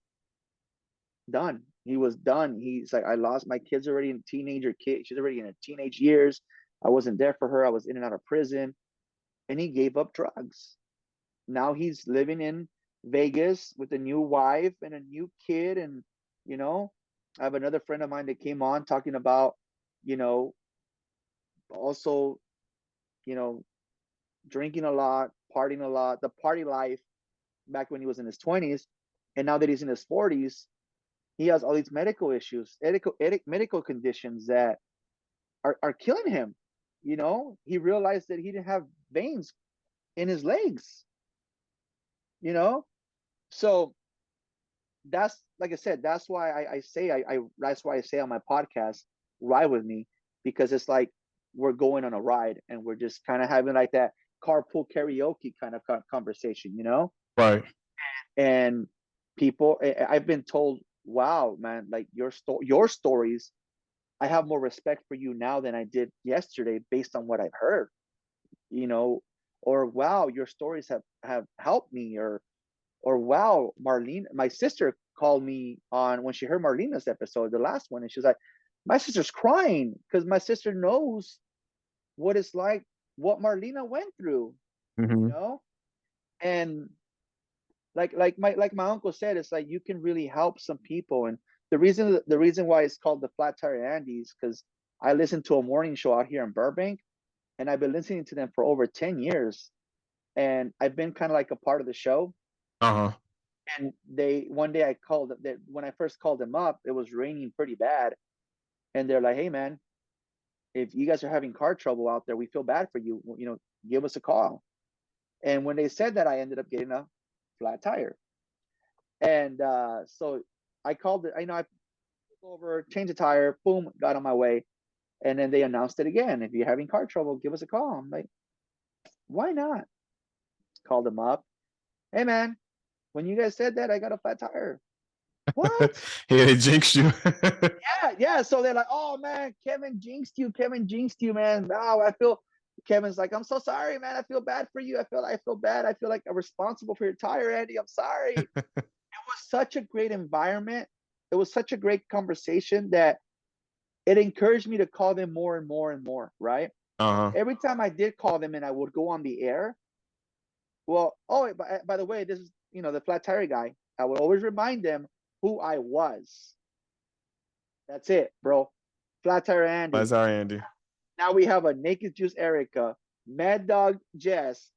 done. He was done. He's like, I lost my kids already in teenager kid. She's already in her teenage years. I wasn't there for her. I was in and out of prison, and he gave up drugs. Now he's living in Vegas with a new wife and a new kid. And, you know, I have another friend of mine that came on talking about, you know, also, you know, drinking a lot, partying a lot, the party life back when he was in his 20s. And now that he's in his 40s, he has all these medical issues, medical conditions that are killing him. He realized that he didn't have veins in his legs, you know? So that's, like I said, that's why I say, that's why I say on my podcast, ride with me, because it's like we're going on a ride and we're just kind of having like that carpool karaoke kind of conversation, you know? Right. And people, I've been told, wow, man, like your stories, I have more respect for you now than I did yesterday based on what I've heard, you know, or wow, your stories have helped me, or wow, Marlene, my sister called me on when she heard Marlena's episode, the last one, and she was like, my sister's crying because my sister knows what it's like, what Marlena went through, you Mm-hmm. know? And like my uncle said, it's like you can really help some people. And the reason why it's called the Flat Tire Andes, because I listen to a morning show out here in Burbank, and I've been listening to them for over 10 years. And I've been kind of like a part of the show. Uh-huh. And they one day I called that when I first called them up, it was raining pretty bad. And they're like, hey man, if you guys are having car trouble out there, we feel bad for you. You know, give us a call. And when they said that, I ended up getting a flat tire. And so I called it, I pulled over, changed the tire, boom, got on my way. And then they announced it again. If you're having car trouble, give us a call. I'm like, why not? Called them up. Hey man, when you guys said that, I got a flat tire. What? Yeah, they jinxed you. Yeah. So they're like, oh man, Kevin jinxed you. Kevin jinxed you, man. Oh, I feel. Kevin's like, I'm so sorry, man. I feel bad for you. I feel bad. I feel like I'm responsible for your tire, Andy. I'm sorry. It was such a great environment. It was such a great conversation that it encouraged me to call them more and more and more. Right. Uh-huh. Every time I did call them and I would go on the air. Well, oh, by the way, this is the flat tire guy. I would always remind them who I was. That's it, bro. Flat tire Andy. Sorry, Andy. Now we have a Naked Juice Erica, Mad Dog Jess,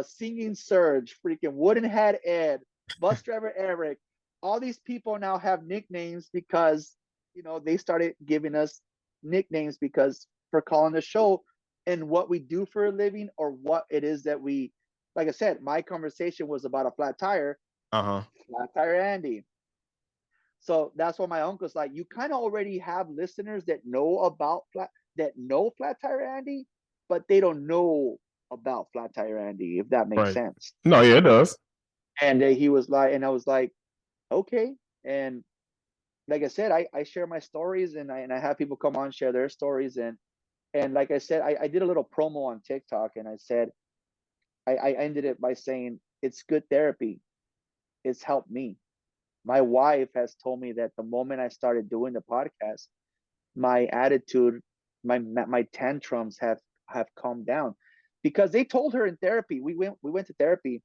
Singing Surge, freaking Wooden Head Ed, Bus Driver Eric. All these people now have nicknames because they started giving us nicknames because for calling the show and what we do for a living or what it is that we. Like I said, my conversation was about a flat tire. Uh-huh. Flat Tire Andy. So that's why my uncle's like, you kind of already have listeners that know about Flat Tire Andy, but they don't know about Flat Tire Andy, if that makes Right. sense. No, yeah, it does. And he was like, and I was like, okay. And like I said, I share my stories, and I have people come on share their stories, and like I said, I did a little promo on TikTok, and I said I ended it by saying it's good therapy. It's helped me. My wife has told me that the moment I started doing the podcast, my attitude, my tantrums have calmed down, because they told her in therapy. We went to therapy,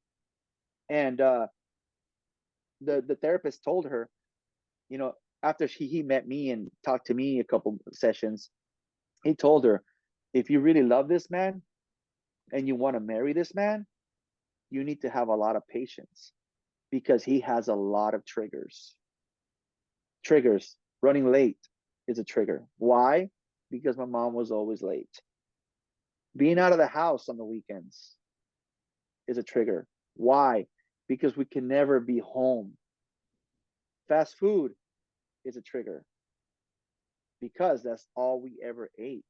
and the therapist told her, after he met me and talked to me a couple sessions, he told her, if you really love this man and you want to marry this man, you need to have a lot of patience because he has a lot of triggers. Triggers. Running late is a trigger. Why? Because my mom was always late. Being out of the house on the weekends is a trigger. Why? Because we can never be home. Fast food is a trigger because that's all we ever ate.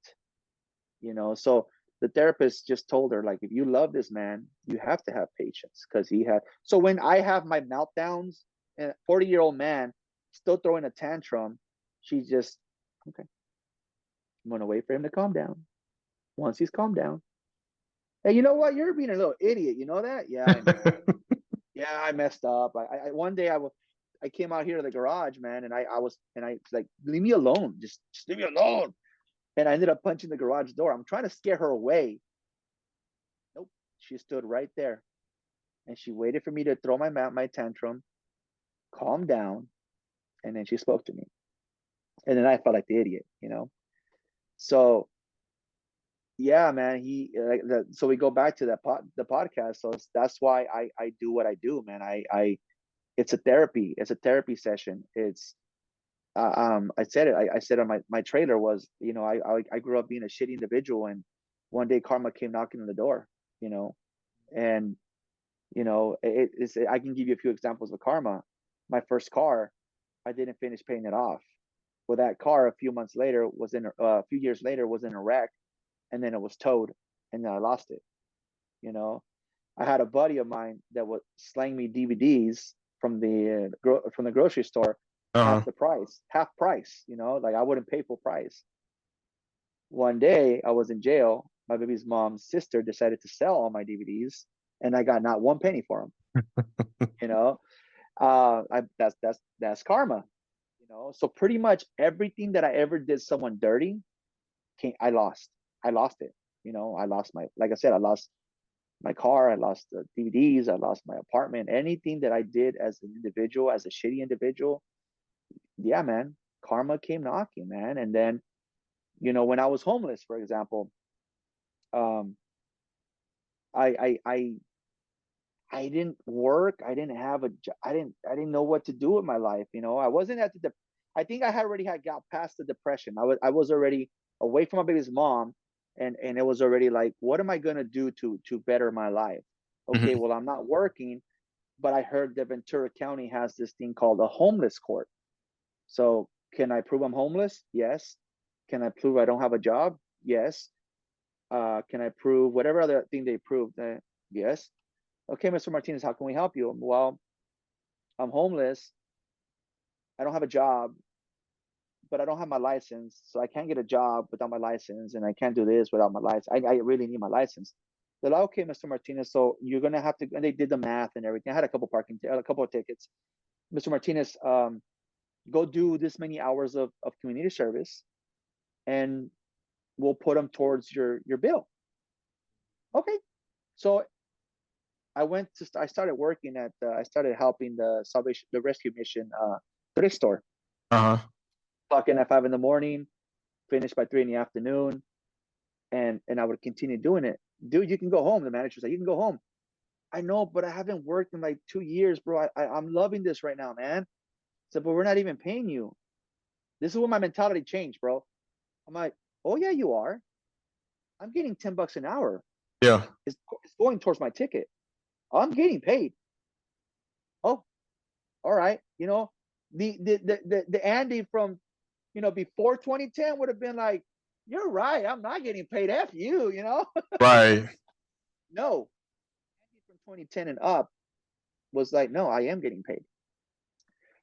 So the therapist just told her, like, if you love this man, you have to have patience because he had. So when I have my meltdowns and a 40-year-old man still throwing a tantrum, she's just, okay, I'm going to wait for him to calm down. Once he's calmed down, hey, you know what? You're being a little idiot. You know that? Yeah, I know. Yeah, I messed up. One day I came out here to the garage, man, and I was like, leave me alone. Just leave me alone. And I ended up punching the garage door. I'm trying to scare her away. Nope. She stood right there, and she waited for me to throw my tantrum, calm down, and then she spoke to me. And then I felt like the idiot. So yeah, man, he like that. So we go back to the podcast. So that's why I do what I do, man. It's a therapy. It's a therapy session. I said it. I said on my trailer was, I grew up being a shitty individual, and one day karma came knocking on the door, you know, and I can give you a few examples of karma. My first car, I didn't finish paying it off. Well, that car a few months later was a few years later was in a wreck, and then it was towed, and then I lost it. You know, I had a buddy of mine that would slang me DVDs from the grocery store, Uh-huh. half price. You know, like I wouldn't pay full price. One day I was in jail. My baby's mom's sister decided to sell all my DVDs, and I got not one penny for them. You know, that's karma. You know, so pretty much everything that I ever did someone dirty, I lost. I lost it. You know, I lost like I said, I lost my car, I lost the DVDs, I lost my apartment. Anything that I did as an individual, as a shitty individual, yeah, man, karma came knocking, man. And then, you know, when I was homeless, for example, um, I, I, I, I didn't work. I didn't have a job. I didn't know what to do with my life. You know, I wasn't at I think I had already had got past the depression. I was already away from my baby's mom, and it was already like, what am I gonna do to better my life? Okay, Mhm. well, I'm not working, but I heard that Ventura County has this thing called a homeless court. So can I prove I'm homeless? Yes. Can I prove I don't have a job? Yes. Can I prove whatever other thing they proved? Yes. Okay, Mr. Martinez, how can we help you? Well, I'm homeless. I don't have a job, but I don't have my license. So I can't get a job without my license, and I can't do this without my license. I really need my license. They're like, okay, Mr. Martinez, so you're gonna have to, and they did the math and everything. I had a couple of tickets. Mr. Martinez, go do this many hours of community service, and we'll put them towards your bill. Okay. So I started working I started helping the rescue mission, thrift store. Uh-huh. Clock in at 5 in the morning, finish by 3 in the afternoon, and I would continue doing it. Dude, you can go home. The manager's like, you can go home. I know, but I haven't worked in like 2 years, bro. I'm loving this right now, man. So, but we're not even paying you. This is when my mentality changed, bro. I'm like, oh yeah, you are. I'm getting $10 an hour. Yeah. It's going towards my ticket. I'm getting paid. Oh, all right. You know, the Andy from, you know, before 2010 would have been like, you're right. I'm not getting paid. F you, you know? Right. No. Andy from 2010 and up was like, no, I am getting paid.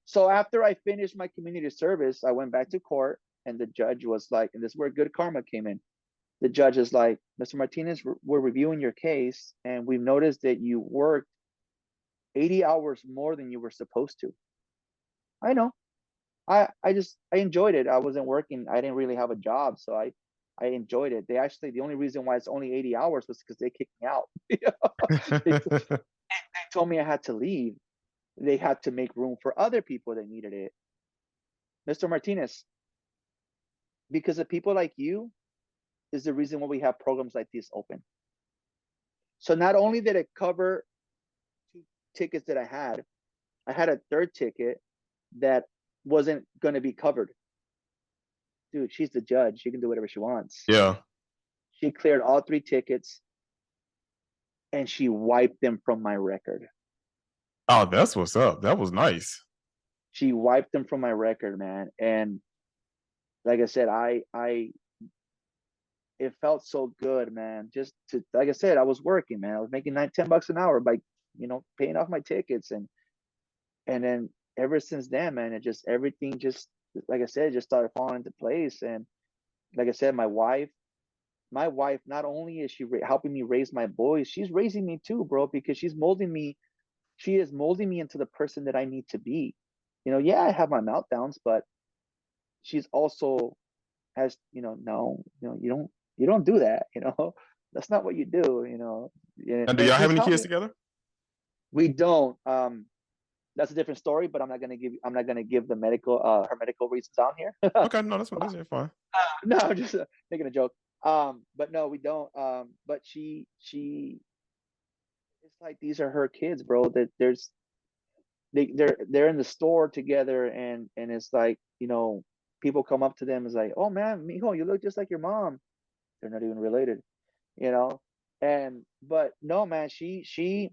So after I finished my community service, I went back to court, and the judge was like, and this is where good karma came in. The judge is like, Mr. Martinez, we're reviewing your case, and we've noticed that you worked 80 hours more than you were supposed to. I know. I enjoyed it. I wasn't working. I didn't really have a job, so I enjoyed it. The only reason why it's only 80 hours was because they kicked me out. They told me I had to leave. They had to make room for other people that needed it. Mr. Martinez, because of people like you is the reason why we have programs like this open. So not only did it cover 2 tickets that I had a third ticket that wasn't going to be covered. Dude, she's the judge. She can do whatever she wants. Yeah. She cleared all 3 tickets, and she wiped them from my record. Oh, that's what's up. That was nice. She wiped them from my record, man. And like I said, it felt so good, man. Just to, like I said, I was working, man. I was making $10 an hour by, you know, paying off my tickets, and then ever since then, man, it just everything just, like I said, just started falling into place. And like I said, my wife, not only is she helping me raise my boys, she's raising me too, bro, because she is molding me into the person that I need to be. You know, yeah, I have my meltdowns, but she's also has, you know, no, you know, you don't do that, you know. That's not what you do, you know. And do And y'all have she's any helped kids me. together? We don't. That's a different story, but I'm not gonna give the medical her medical reasons on here. Okay, no, that's fine. No, I'm just making a joke. But no, we don't. But she it's like these are her kids, bro. That they're in the store together, and it's like, you know, people come up to them, is like, oh man, mijo, you look just like your mom. They're not even related, you know. And but no, man, she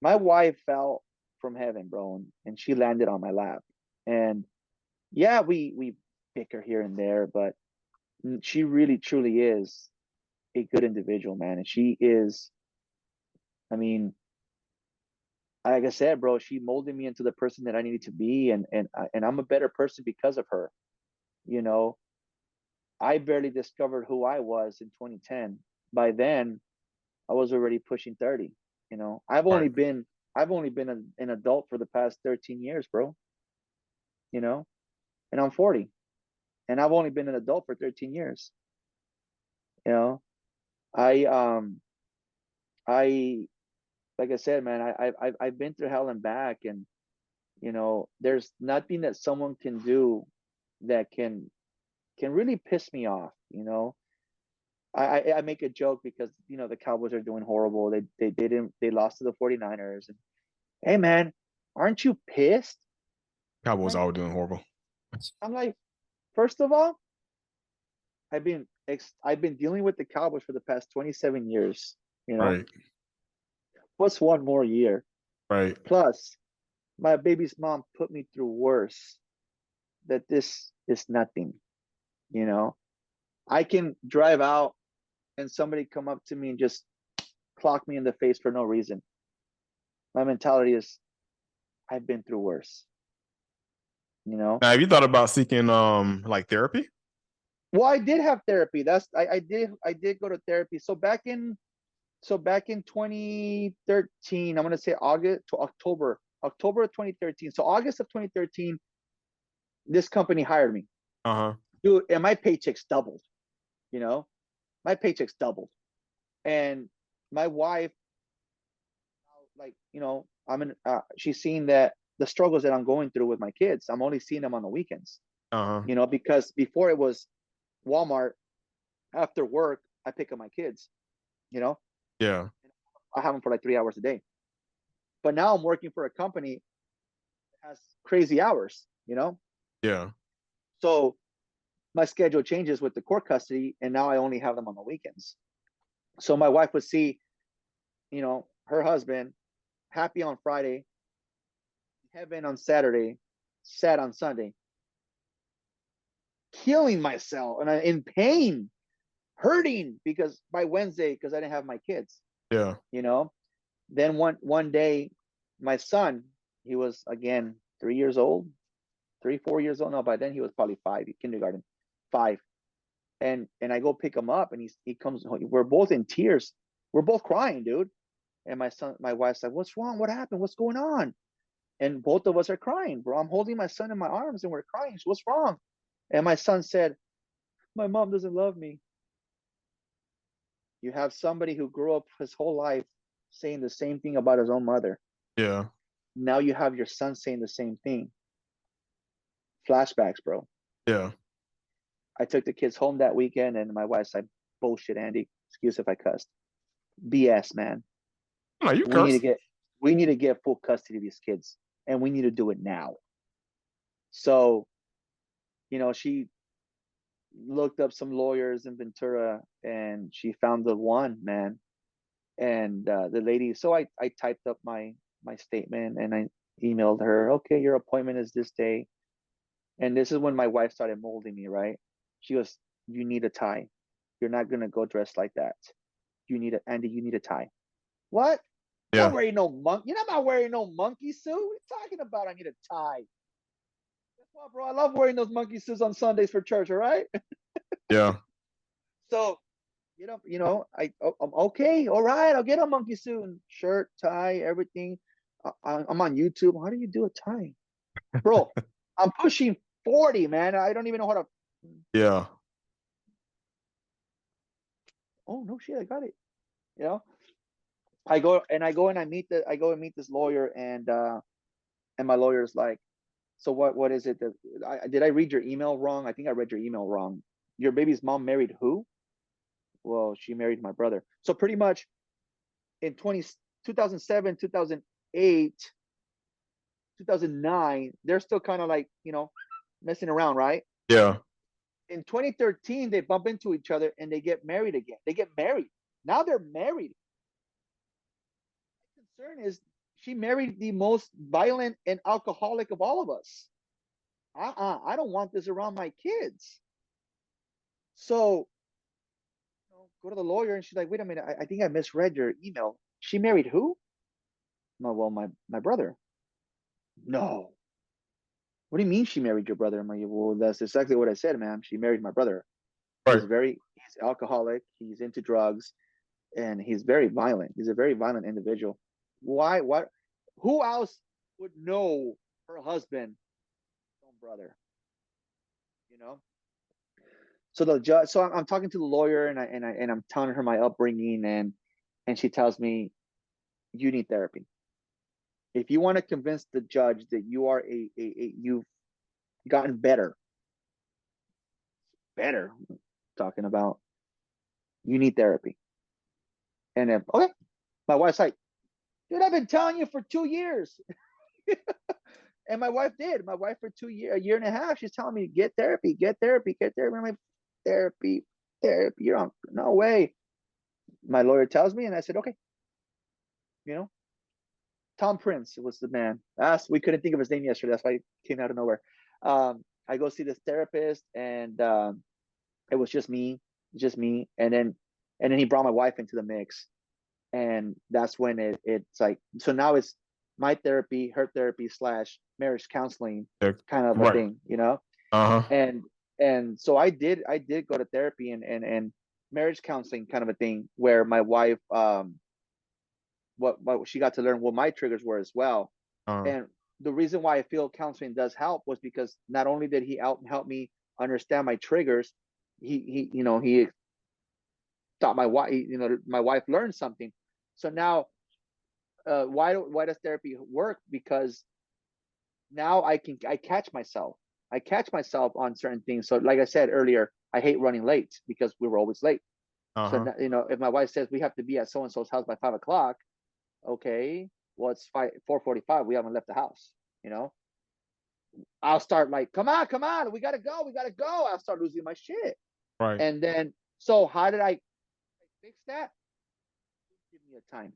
my wife fell from heaven, bro, and she landed on my lap. And Yeah, we bicker here and there, but she really truly is a good individual, man. And she is, I mean, like I said, bro, she molded me into the person that I needed to be, and I'm a better person because of her. You know, I barely discovered who I was in 2010. By then, I was already pushing 30. You know, Right. I've only been an adult for the past 13 years, bro. You know, and I'm 40, and I've only been an adult for 13 years. You know, I I like I said, man, I've been through hell and back, and there's nothing that someone can do that can really piss me off. I make a joke because the Cowboys are doing horrible. They lost to the 49ers. And hey, man, aren't you pissed? I'm Cowboys like, all doing horrible. I'm like, first of all, I've been dealing with the Cowboys for the past 27 years. You know, Right. what's one more year? Right. Plus, my baby's mom put me through worse. That this is nothing. You know, I can drive out and somebody come up to me and just clock me in the face for no reason. My mentality is, I've been through worse. You know. Now, have you thought about seeking like therapy? Well, I did have therapy. I did go to therapy. So back in 2013, I'm gonna say August to October of 2013. So August of 2013, this company hired me, Uh-huh. dude, and my paychecks doubled. You know, my paychecks doubled, and my wife, like, she's seeing that the struggles that I'm going through with my kids. I'm only seeing them on the weekends. Uh-huh. Because before it was Walmart, after work, I pick up my kids. You know, Yeah. I have them for like 3 hours a day. But now I'm working for a company that has crazy hours. Yeah. So my schedule changes with the court custody, and now I only have them on the weekends. So my wife would see, her husband happy on Friday, heaven on Saturday, sad on Sunday, killing myself and in pain, hurting because by Wednesday, because I didn't have my kids. Yeah. You know. Then one day, my son, he was again 3 years old, 3 4 years old. No, by then he was probably five, kindergarten, 5. And I go pick him up, and he comes. We're both in tears. We're both crying, dude. And my wife's like, "What's wrong? What happened? What's going on?" And both of us are crying, bro. I'm holding my son in my arms, and we're crying. So what's wrong? And my son said, "My mom doesn't love me." You have somebody who grew up his whole life saying the same thing about his own mother. Yeah. Now you have your son saying the same thing. Flashbacks, bro. Yeah. I took the kids home that weekend, and my wife said, "Bullshit, Andy. Excuse if I cussed. BS, man. No, you We need to curse. get we need to get full custody of these kids, and we need to do it now." So, she looked up some lawyers in Ventura, and she found the one, man. And the lady, so I typed up my statement, and I emailed her, "Okay, your appointment is this day." And this is when my wife started molding me, right? She goes, "You need a tie. You're not gonna go dressed like that. Andy, you need a tie." What? I'm not Yeah. wearing no I'm not wearing no monkey suit. What are you talking about? I need a tie. Guess what, bro? I love wearing those monkey suits on Sundays for church, all right? Yeah. So, I'm okay, all right, I'll get a monkey suit and shirt, tie, everything. I'm on YouTube. How do you do a tie? Bro, I'm pushing 40, man. I don't even know how to. Yeah. Oh, no shit, I got it. You know, I go and meet this lawyer, and my lawyer's like, "So what is it that did I read your email wrong? I think I read your email wrong. Your baby's mom married who?" "Well, she married my brother." So pretty much in 2007, 2008, 2009, they're still kind of like, messing around, right? Yeah. In 2013, they bump into each other and they get married again. They get married. Now they're married. My concern is she married the most violent and alcoholic of all of us. I don't want this around my kids. So go to the lawyer, and she's like, wait a minute, I think I misread your email. She married who? No, well, my brother. No. What do you mean she married your brother? I'm like, well, that's exactly what I said, ma'am. She married my brother. Right. He's alcoholic. He's into drugs, and he's very violent. He's a very violent individual. Why? What? Who else would know her husband, own brother? You know. So the judge. So I'm talking to the lawyer, and I'm telling her my upbringing, and she tells me you need therapy. If you want to convince the judge that you are you've gotten better, talking about, you need therapy. And then, okay, my wife's like, dude, I've been telling you for 2 years. And my wife did. My wife for a year and a half, she's telling me, get therapy, get therapy, get therapy. I'm like, therapy, therapy. You're on, no way. My lawyer tells me, and I said, okay, you know, Tom Prince was the man. We couldn't think of his name yesterday. That's why it came out of nowhere. I go see this therapist, and it was just me. And then he brought my wife into the mix, and that's when it's like, so now it's my therapy, her therapy slash marriage counseling Yeah. kind of a Right. thing, you know. Uh-huh. And so I did go to therapy and marriage counseling kind of a thing, where my wife what she got to learn what my triggers were as well. Uh-huh. And the reason why I feel counseling does help was because not only did he help me understand my triggers, he thought my wife learned something. So now, why does therapy work? Because now I catch myself. I catch myself on certain things. So like I said earlier, I hate running late because we were always late. So Uh-huh. if my wife says we have to be at so and so's house by 5 o'clock, okay, well, it's 4:45. We haven't left the house. You know, I'll start like, come on, we gotta go, we gotta go. I'll start losing my shit. Right. And then, so how did I fix that? Give me a time.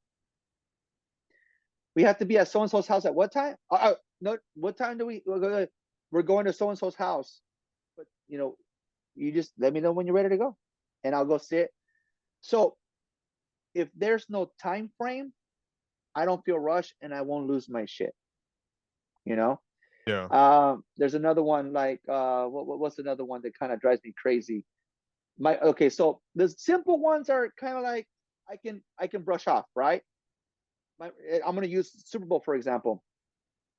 We have to be at so and so's house at what time? No, what time do we're going to so and so's house? But you just let me know when you're ready to go, and I'll go sit. So if there's no time frame, I don't feel rushed, and I won't lose my shit. You know. Yeah. There's another one like what's another one that kind of drives me crazy? Okay, so the simple ones are kind of like I can brush off, right? I'm gonna use Super Bowl for example.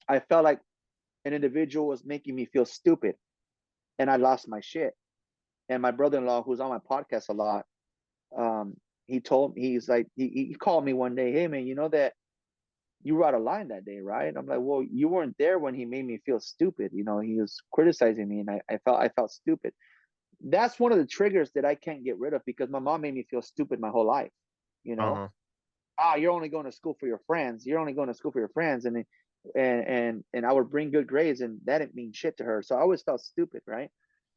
I felt like an individual was making me feel stupid, and I lost my shit. And my brother-in-law, who's on my podcast a lot, um, he's like, he called me one day, hey man, you know that you were out of line that day, right? I'm like, well, you weren't there when he made me feel stupid. He was criticizing me, and I felt stupid. That's one of the triggers that I can't get rid of, because my mom made me feel stupid my whole life. You know, Uh-huh. you're only going to school for your friends. You're only going to school for your friends, and I would bring good grades, and that didn't mean shit to her. So I always felt stupid, right?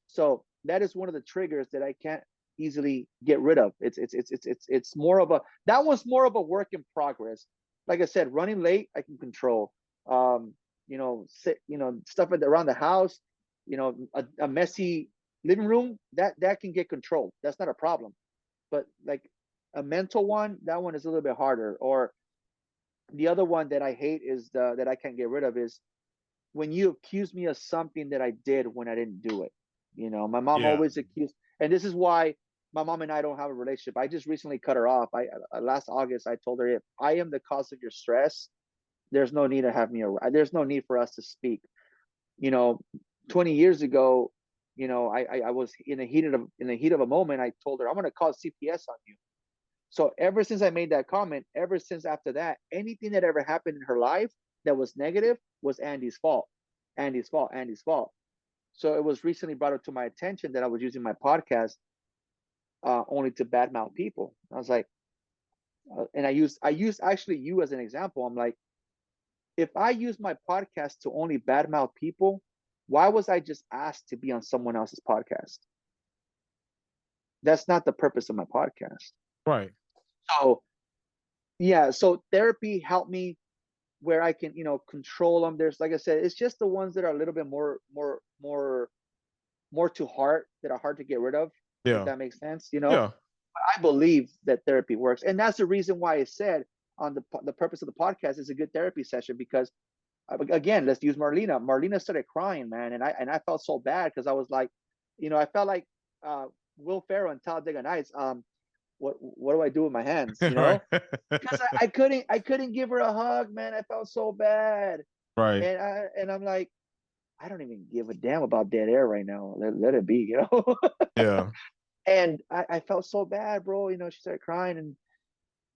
So that is one of the triggers that I can't easily get rid of. It's more of a that one's more of a work in progress. Like I said, running late I can control. Stuff around the house, a messy living room, that can get controlled. That's not a problem. But like a mental one, that one is a little bit harder. Or the other one that I hate is that I can't get rid of is when you accuse me of something that I did when I didn't do it. My mom Yeah. always accused, and this is why my mom and I don't have a relationship. I just recently cut her off. I Last August I told her, if I am the cause of your stress, there's no need to have me around. There's no need for us to speak. You know, 20 years ago, I was in the heat of a moment. I told her, I'm going to call CPS on you. So ever since I made that comment, ever since after that, anything that ever happened in her life that was negative was Andy's fault. Andy's fault. Andy's fault. So it was recently brought up to my attention that I was using my podcast only to badmouth people. I was like, and I used actually you as an example. I'm like, if I use my podcast to only badmouth people, why was I just asked to be on someone else's podcast? That's not the purpose of my podcast. Right. So yeah, so therapy helped me where I can, control them. There's, like I said, it's just the ones that are a little bit more to heart, that are hard to get rid of, if Yeah. that makes sense. Yeah. I believe that therapy works, and that's the reason why I said on the purpose of the podcast is a good therapy session, because again, let's use Marlena. Marlena started crying, man, and I felt so bad, because I was like, I felt like uh, Will Ferrell in Talladega Nights. What do I do with my hands? Right. Because I couldn't give her a hug, man. I felt so bad, Right. and I'm like, I don't even give a damn about dead air right now. Let it be. Yeah. And I felt so bad, bro. She started crying,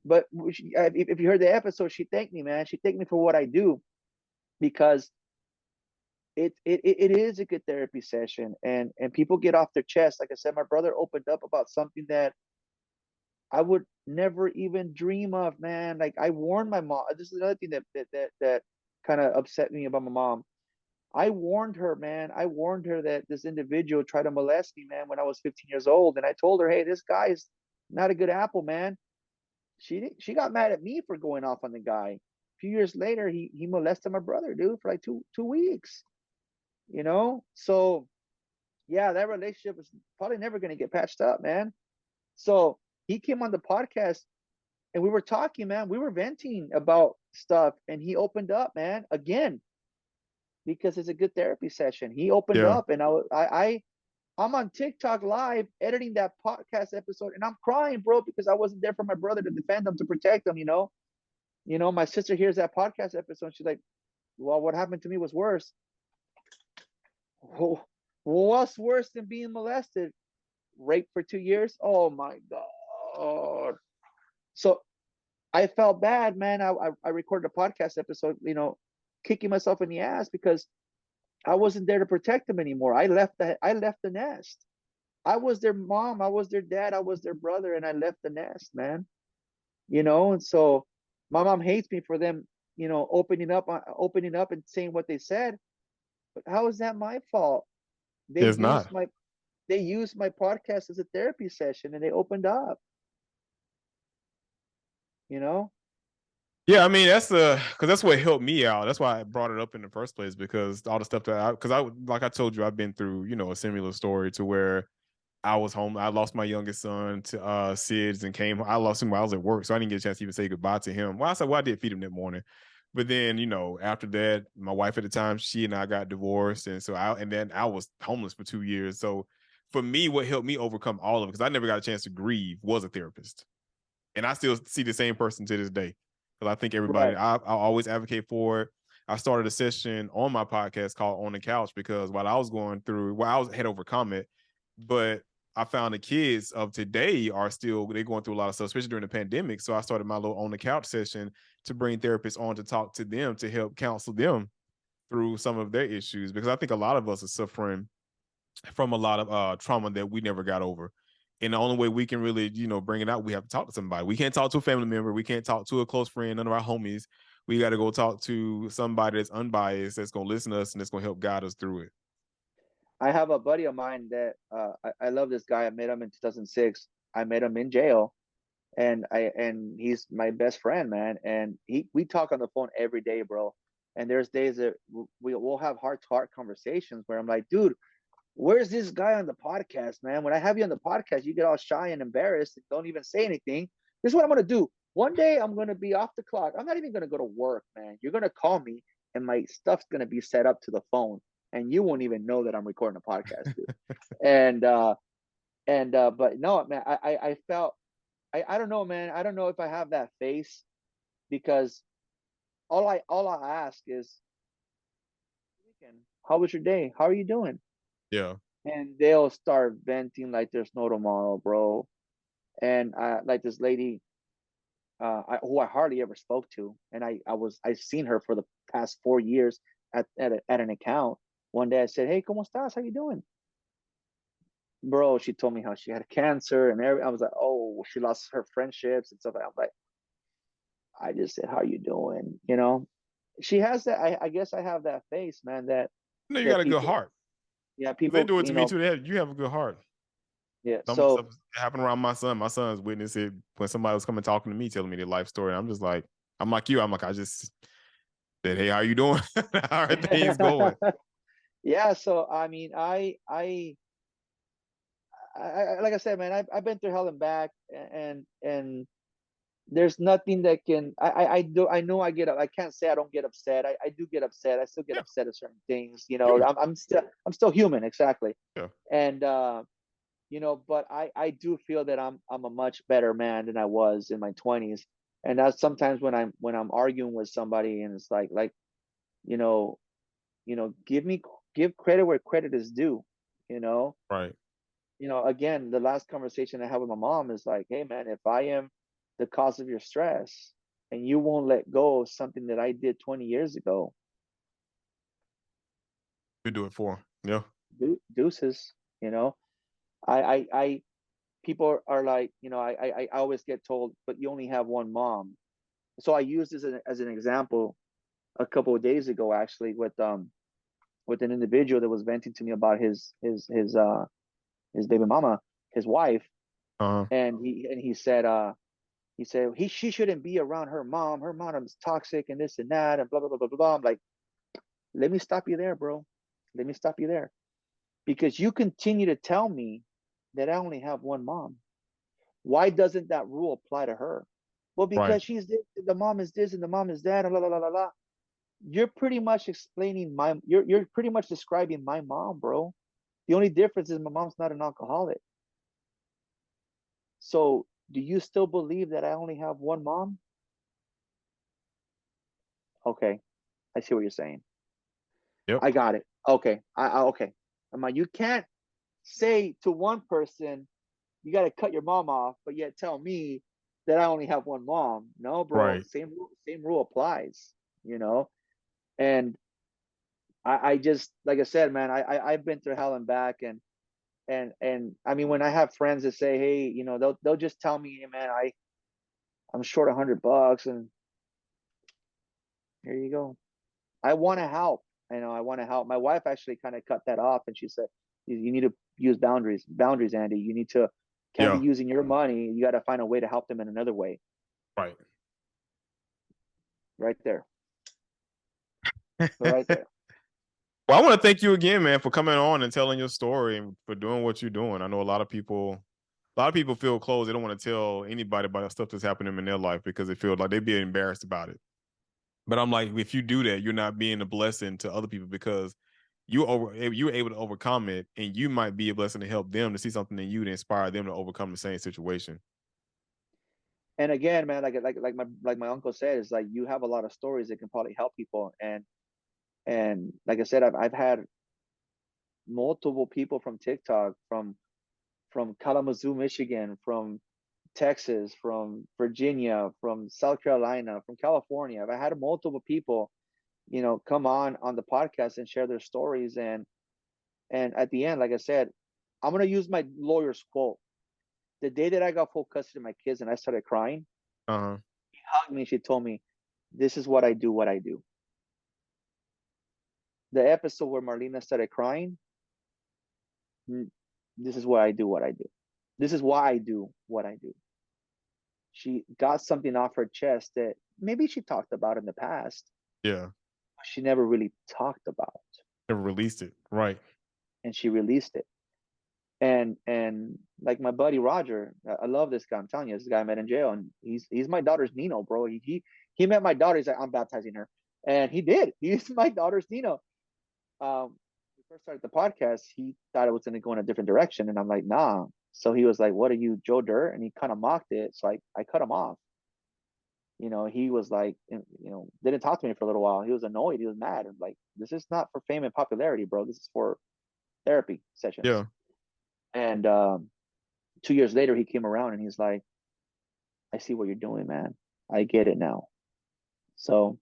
but if you heard the episode, she thanked me, man. She thanked me for what I do, because it is a good therapy session, and people get off their chest. Like I said, my brother opened up about something that I would never even dream of, man. Like, I warned my mom. This is another thing that kind of upset me about my mom. I warned her, man. I warned her that this individual tried to molest me, man, when I was 15 years old. And I told her, hey, this guy is not a good apple, man. She got mad at me for going off on the guy. A few years later, he molested my brother, dude, for like two weeks. So yeah, that relationship is probably never gonna get patched up, man. So he came on the podcast, and we were talking, man. We were venting about stuff, and he opened up, man, again, because it's a good therapy session. He opened Yeah. up, and I'm on TikTok live editing that podcast episode, and I'm crying, bro, because I wasn't there for my brother to defend him, to protect him. My sister hears that podcast episode, and she's like, well, what happened to me was worse. What's worse than being molested? Rape for 2 years? Oh my God. So I felt bad, man. I recorded a podcast episode, kicking myself in the ass, because I wasn't there to protect them anymore. I left the nest. I was their mom, I was their dad, I was their brother, and I left the nest, man. And so my mom hates me for them, opening up and saying what they said. But how is that my fault? They It's used not. my they used my podcast as a therapy session, and they opened up, you know? Yeah, I mean because that's what helped me out. That's why I brought it up in the first place, because all the stuff because I like I told you, I've been through a similar story to where I was home. I lost my youngest son to SIDS, and I lost him while I was at work, so I didn't get a chance to even say goodbye to him. I did feed him that morning, but then after that, my wife at the time, she and I got divorced, and then I was homeless for 2 years. So for me, what helped me overcome all of it, because I never got a chance to grieve, was a therapist, and I still see the same person to this day. Because I think everybody, Right. I always advocate for it. I started a session on my podcast called On the Couch, because while I was going through, had overcome it, but I found the kids of today they're going through a lot of stuff, especially during the pandemic. So I started my little On the Couch session to bring therapists on to talk to them, to help counsel them through some of their issues, because I think a lot of us are suffering from a lot of trauma that we never got over. And the only way we can really, bring it out, we have to talk to somebody. We can't talk to a family member. We can't talk to a close friend, none of our homies. We got to go talk to somebody that's unbiased, that's going to listen to us, and that's going to help guide us through it. I have a buddy of mine that I love this guy. I met him in 2006. I met him in jail, and he's my best friend, man. And we talk on the phone every day, bro. And there's days that we'll have heart to heart conversations where I'm like, dude, where's this guy on the podcast, man? When I have you on the podcast, you get all shy and embarrassed and don't even say anything. This is what I'm gonna do. One day I'm gonna be off the clock. I'm not even gonna go to work, man. You're gonna call me, and my stuff's gonna be set up to the phone, and you won't even know that I'm recording a podcast, dude. But no, man, I felt I don't know, man. I don't know if I have that face, because all I ask is, how was your day? How are you doing? Yeah. And they'll start venting like there's no tomorrow, bro. And like this lady, who I hardly ever spoke to, and I've seen her for the past 4 years at an account. One day I said, "Hey, cómo estás? How you doing?" Bro, she told me how she had cancer, and I was like, "Oh, she lost her friendships and stuff." I'm like, I just said, "How you doing?" She has that. I guess I have that face, man. You got That a good people, heart. yeah, They people, do it to me too. You have a good heart. yeah. Some So stuff happened around my son. My son's witnessed it when somebody was coming talking to me, telling me their life story. I'm just like, I'm like you. I'm like, Said, hey, how you doing? How are things going? Yeah, so I mean, like I said, man, I've been through hell and back, and there's nothing that can I know I get up. I can't say I don't get upset. I do get upset. I still get Yeah, upset at certain things. human. I'm still human, exactly. Yeah, And but I do feel that I'm a much better man than I was in my 20s. And that's sometimes when I'm arguing with somebody, and it's like you know give credit where credit is due. You know, right. again, the last conversation I had with my mom is like, hey man, if I am the cause of your stress and you won't let go of something that I did 20 years ago, You do it for 'em. Yeah, deuces. You know, I people are like, I always get told, but you only have one mom. So I used this as an example a couple of days ago, actually, with an individual that was venting to me about his baby mama, his wife. uh-huh. And he said she shouldn't be around her mom. Her mom is toxic and this and that and blah blah blah blah blah. I'm like, let me stop you there, bro. Let me stop you there, because you continue to tell me that I only have one mom. Why doesn't that rule apply to her? Well, Right. because she's this, the mom is this, and the mom is that, and blah blah blah blah blah. You're pretty much explaining you're pretty much describing my mom, bro. The only difference is my mom's not an alcoholic. So do you still believe that I only have one mom? Okay, I see what you're saying. Yep. I got it. Okay. Okay. You can't say to one person you got to cut your mom off, but yet tell me that I only have one mom. No, bro. Right. Same rule applies. You know. And I just, like I said, man, I've been through hell and back, and I mean, when I have friends that say, hey, they'll just tell me, hey, man, I'm short $100, and here you go. I want to help. I want to help. My wife actually kind of cut that off, and she said, "You need to use boundaries, Andy. You need to can't be Yeah. using your money. You got to find a way to help them in another way." Right. Right there, right there. Well, I want to thank you again, man, for coming on and telling your story and for doing what you're doing. I know a lot of people feel closed. They don't want to tell anybody about the stuff that's happening in their life because they feel like they'd be embarrassed about it. But I'm like, if you do that, you're not being a blessing to other people because you're able to overcome it, and you might be a blessing to help them to see something in you to inspire them to overcome the same situation. And again, man, like my uncle said, is like you have a lot of stories that can probably help people. And like I said, I've had multiple people from TikTok, from Kalamazoo, Michigan, from Texas, from Virginia, from South Carolina, from California. I've had multiple people, come on the podcast and share their stories. And at the end, like I said, I'm gonna use my lawyer's quote. The day that I got full custody of my kids and I started crying, Uh-huh. she hugged me. She told me, "This is what I do. What I do." The episode where Marlena started crying, this is what I do. What I do. This is why I do what I do. She got something off her chest that maybe she talked about in the past, Yeah. but she never really talked about, Never released it. Right. and she released it. And like my buddy Roger, I love this guy. I'm telling you, this guy I met in jail, and he's my daughter's Nino, bro. He met my daughter. He's like, I'm baptizing her, and he did. He's my daughter's Nino. We first started the podcast. He thought it was going to go in a different direction, and I'm like, nah. So he was like, "What are you, Joe Dirt?" And he kind of mocked it. So I cut him off. He was like, didn't talk to me for a little while. He was annoyed. He was mad. And like, this is not for fame and popularity, bro. This is for therapy sessions. Yeah. And 2 years later, he came around and he's like, I see what you're doing, man. I get it now. So,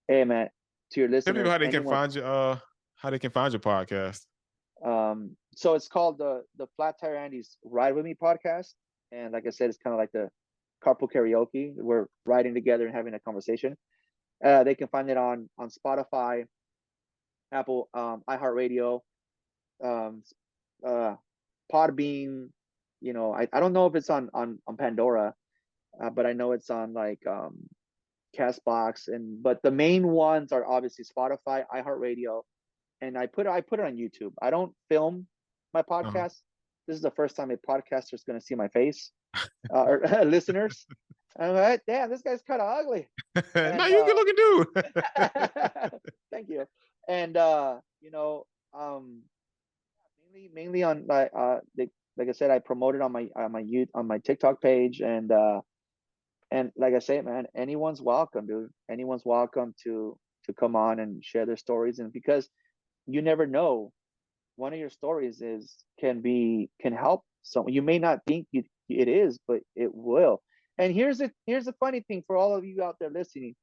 hey, man, to your Tell people listeners, how they can anyone, find your podcast. so it's called the Flat Tire Andy's Ride With Me podcast. And like I said, it's kind of like the carpool karaoke. We're riding together and having a conversation. They can find it on Spotify, Apple, iHeartRadio, um, uh, Podbean. I don't know if it's on Pandora, but I know it's on like Castbox, but the main ones are obviously Spotify, iHeartRadio, and I put it on YouTube. I don't film my Uh-huh. podcast. This is the first time a podcaster is going to see my face, or listeners. I'm like, damn, this guy's kind of ugly. Now And you good looking dude. thank you. And um, mainly on like I said, I promoted on my TikTok page, and like I say, man, anyone's welcome, dude. Anyone's welcome to come on and share their stories, and because you never know, one of your stories can help someone. You may not think it is, but it will. And here's the funny thing for all of you out there listening.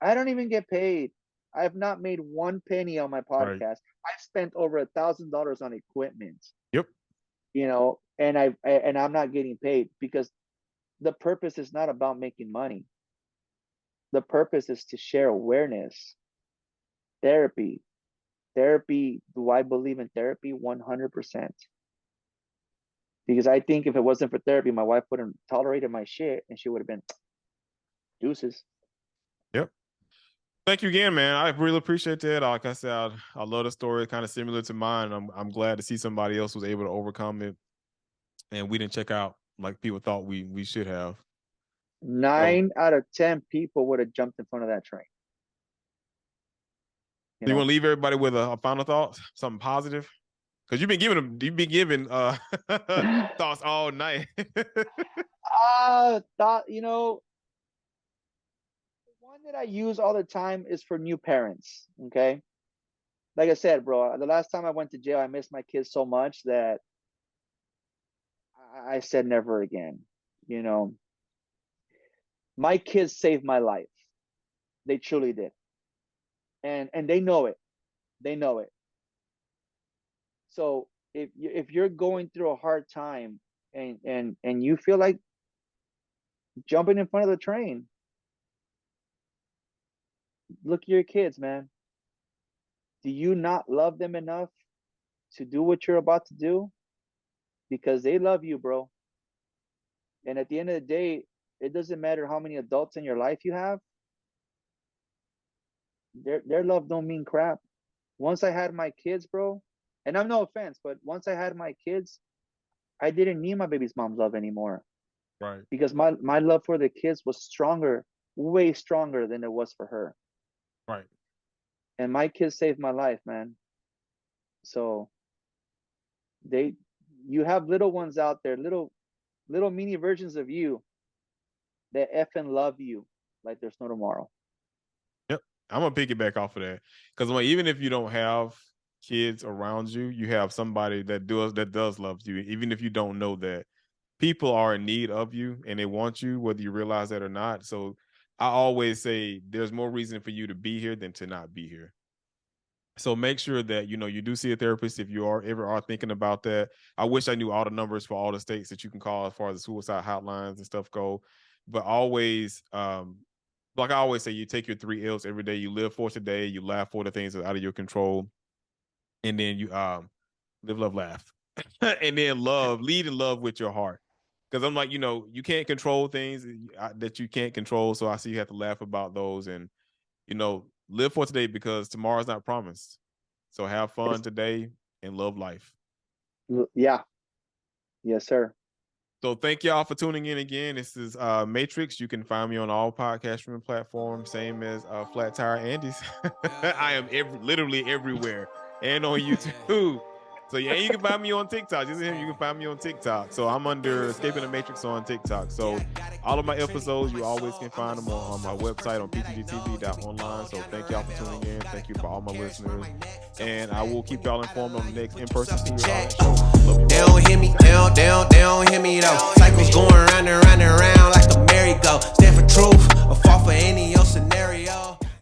I don't even get paid. I've not made one penny on my Right. podcast. I've spent over $1,000 on equipment, Yep. and I'm not getting paid because the purpose is not about making money. The purpose is to share awareness, therapy. Therapy, do I believe in therapy? 100%. Because I think if it wasn't for therapy, my wife wouldn't tolerated my shit and she would have been deuces. Yep. Thank you again, man. I really appreciate that. Like I said, I love the story, kind of similar to mine. I'm glad to see somebody else was able to overcome it, and we didn't check out like people thought we should have. So, 9 out of 10 people would have jumped in front of that train. do you want to leave everybody with a final thought, something positive? Because you've been giving thoughts all night. Thought, the one that I use all the time is for new parents. Okay. Like I said, bro, the last time I went to jail, I missed my kids so much that I said never again. You know, my kids saved my life. They truly did. And they know it. They know it. So if you're going through a hard time and you feel like jumping in front of the train, look at your kids, man. Do you not love them enough to do what you're about to do? Because they love you, bro. And at the end of the day, it doesn't matter how many adults in your life you have. Their love don't mean crap. Once I had my kids, bro, and I'm no offense, but once I had my kids, I didn't need my baby's mom's love anymore. Right. Because my love for the kids was stronger, way stronger than it was for her. Right. And my kids saved my life, man. So you have little ones out there, little mini versions of you that effing love you like there's no tomorrow. Yep. I'm gonna piggyback off of that because even if you don't have kids around you, you have somebody that does love you, even if you don't know that. People are in need of you and they want you, whether you realize that or not. So I always say there's more reason for you to be here than to not be here. So make sure that you do see a therapist if you ever are thinking about that. I wish I knew all the numbers for all the states that you can call as far as the suicide hotlines and stuff go. But always, like I always say, you take your 3 L's every day. You live for today. You laugh for the things that are out of your control, and then you live, love, laugh, and then lead in love with your heart. Because I'm like, you can't control things that you can't control. So I see you have to laugh about those and, live for today because tomorrow's not promised. So have fun today and love life. Yeah. Yes, sir. So thank y'all for tuning in again. This is Matrix. You can find me on all podcast streaming platforms, same as Flat Tire Andy's. I am literally everywhere and on YouTube. So yeah, you can find me on TikTok. Just him, you can find me on TikTok. So I'm under Escaping the Matrix on TikTok. So all of my episodes, you always can find them on my website on ptgtv.online. So thank y'all for tuning in. Thank you for all my listeners. And I will keep y'all informed on the next in-person show. They don't hear me, they don't hear me though. Cycles going around.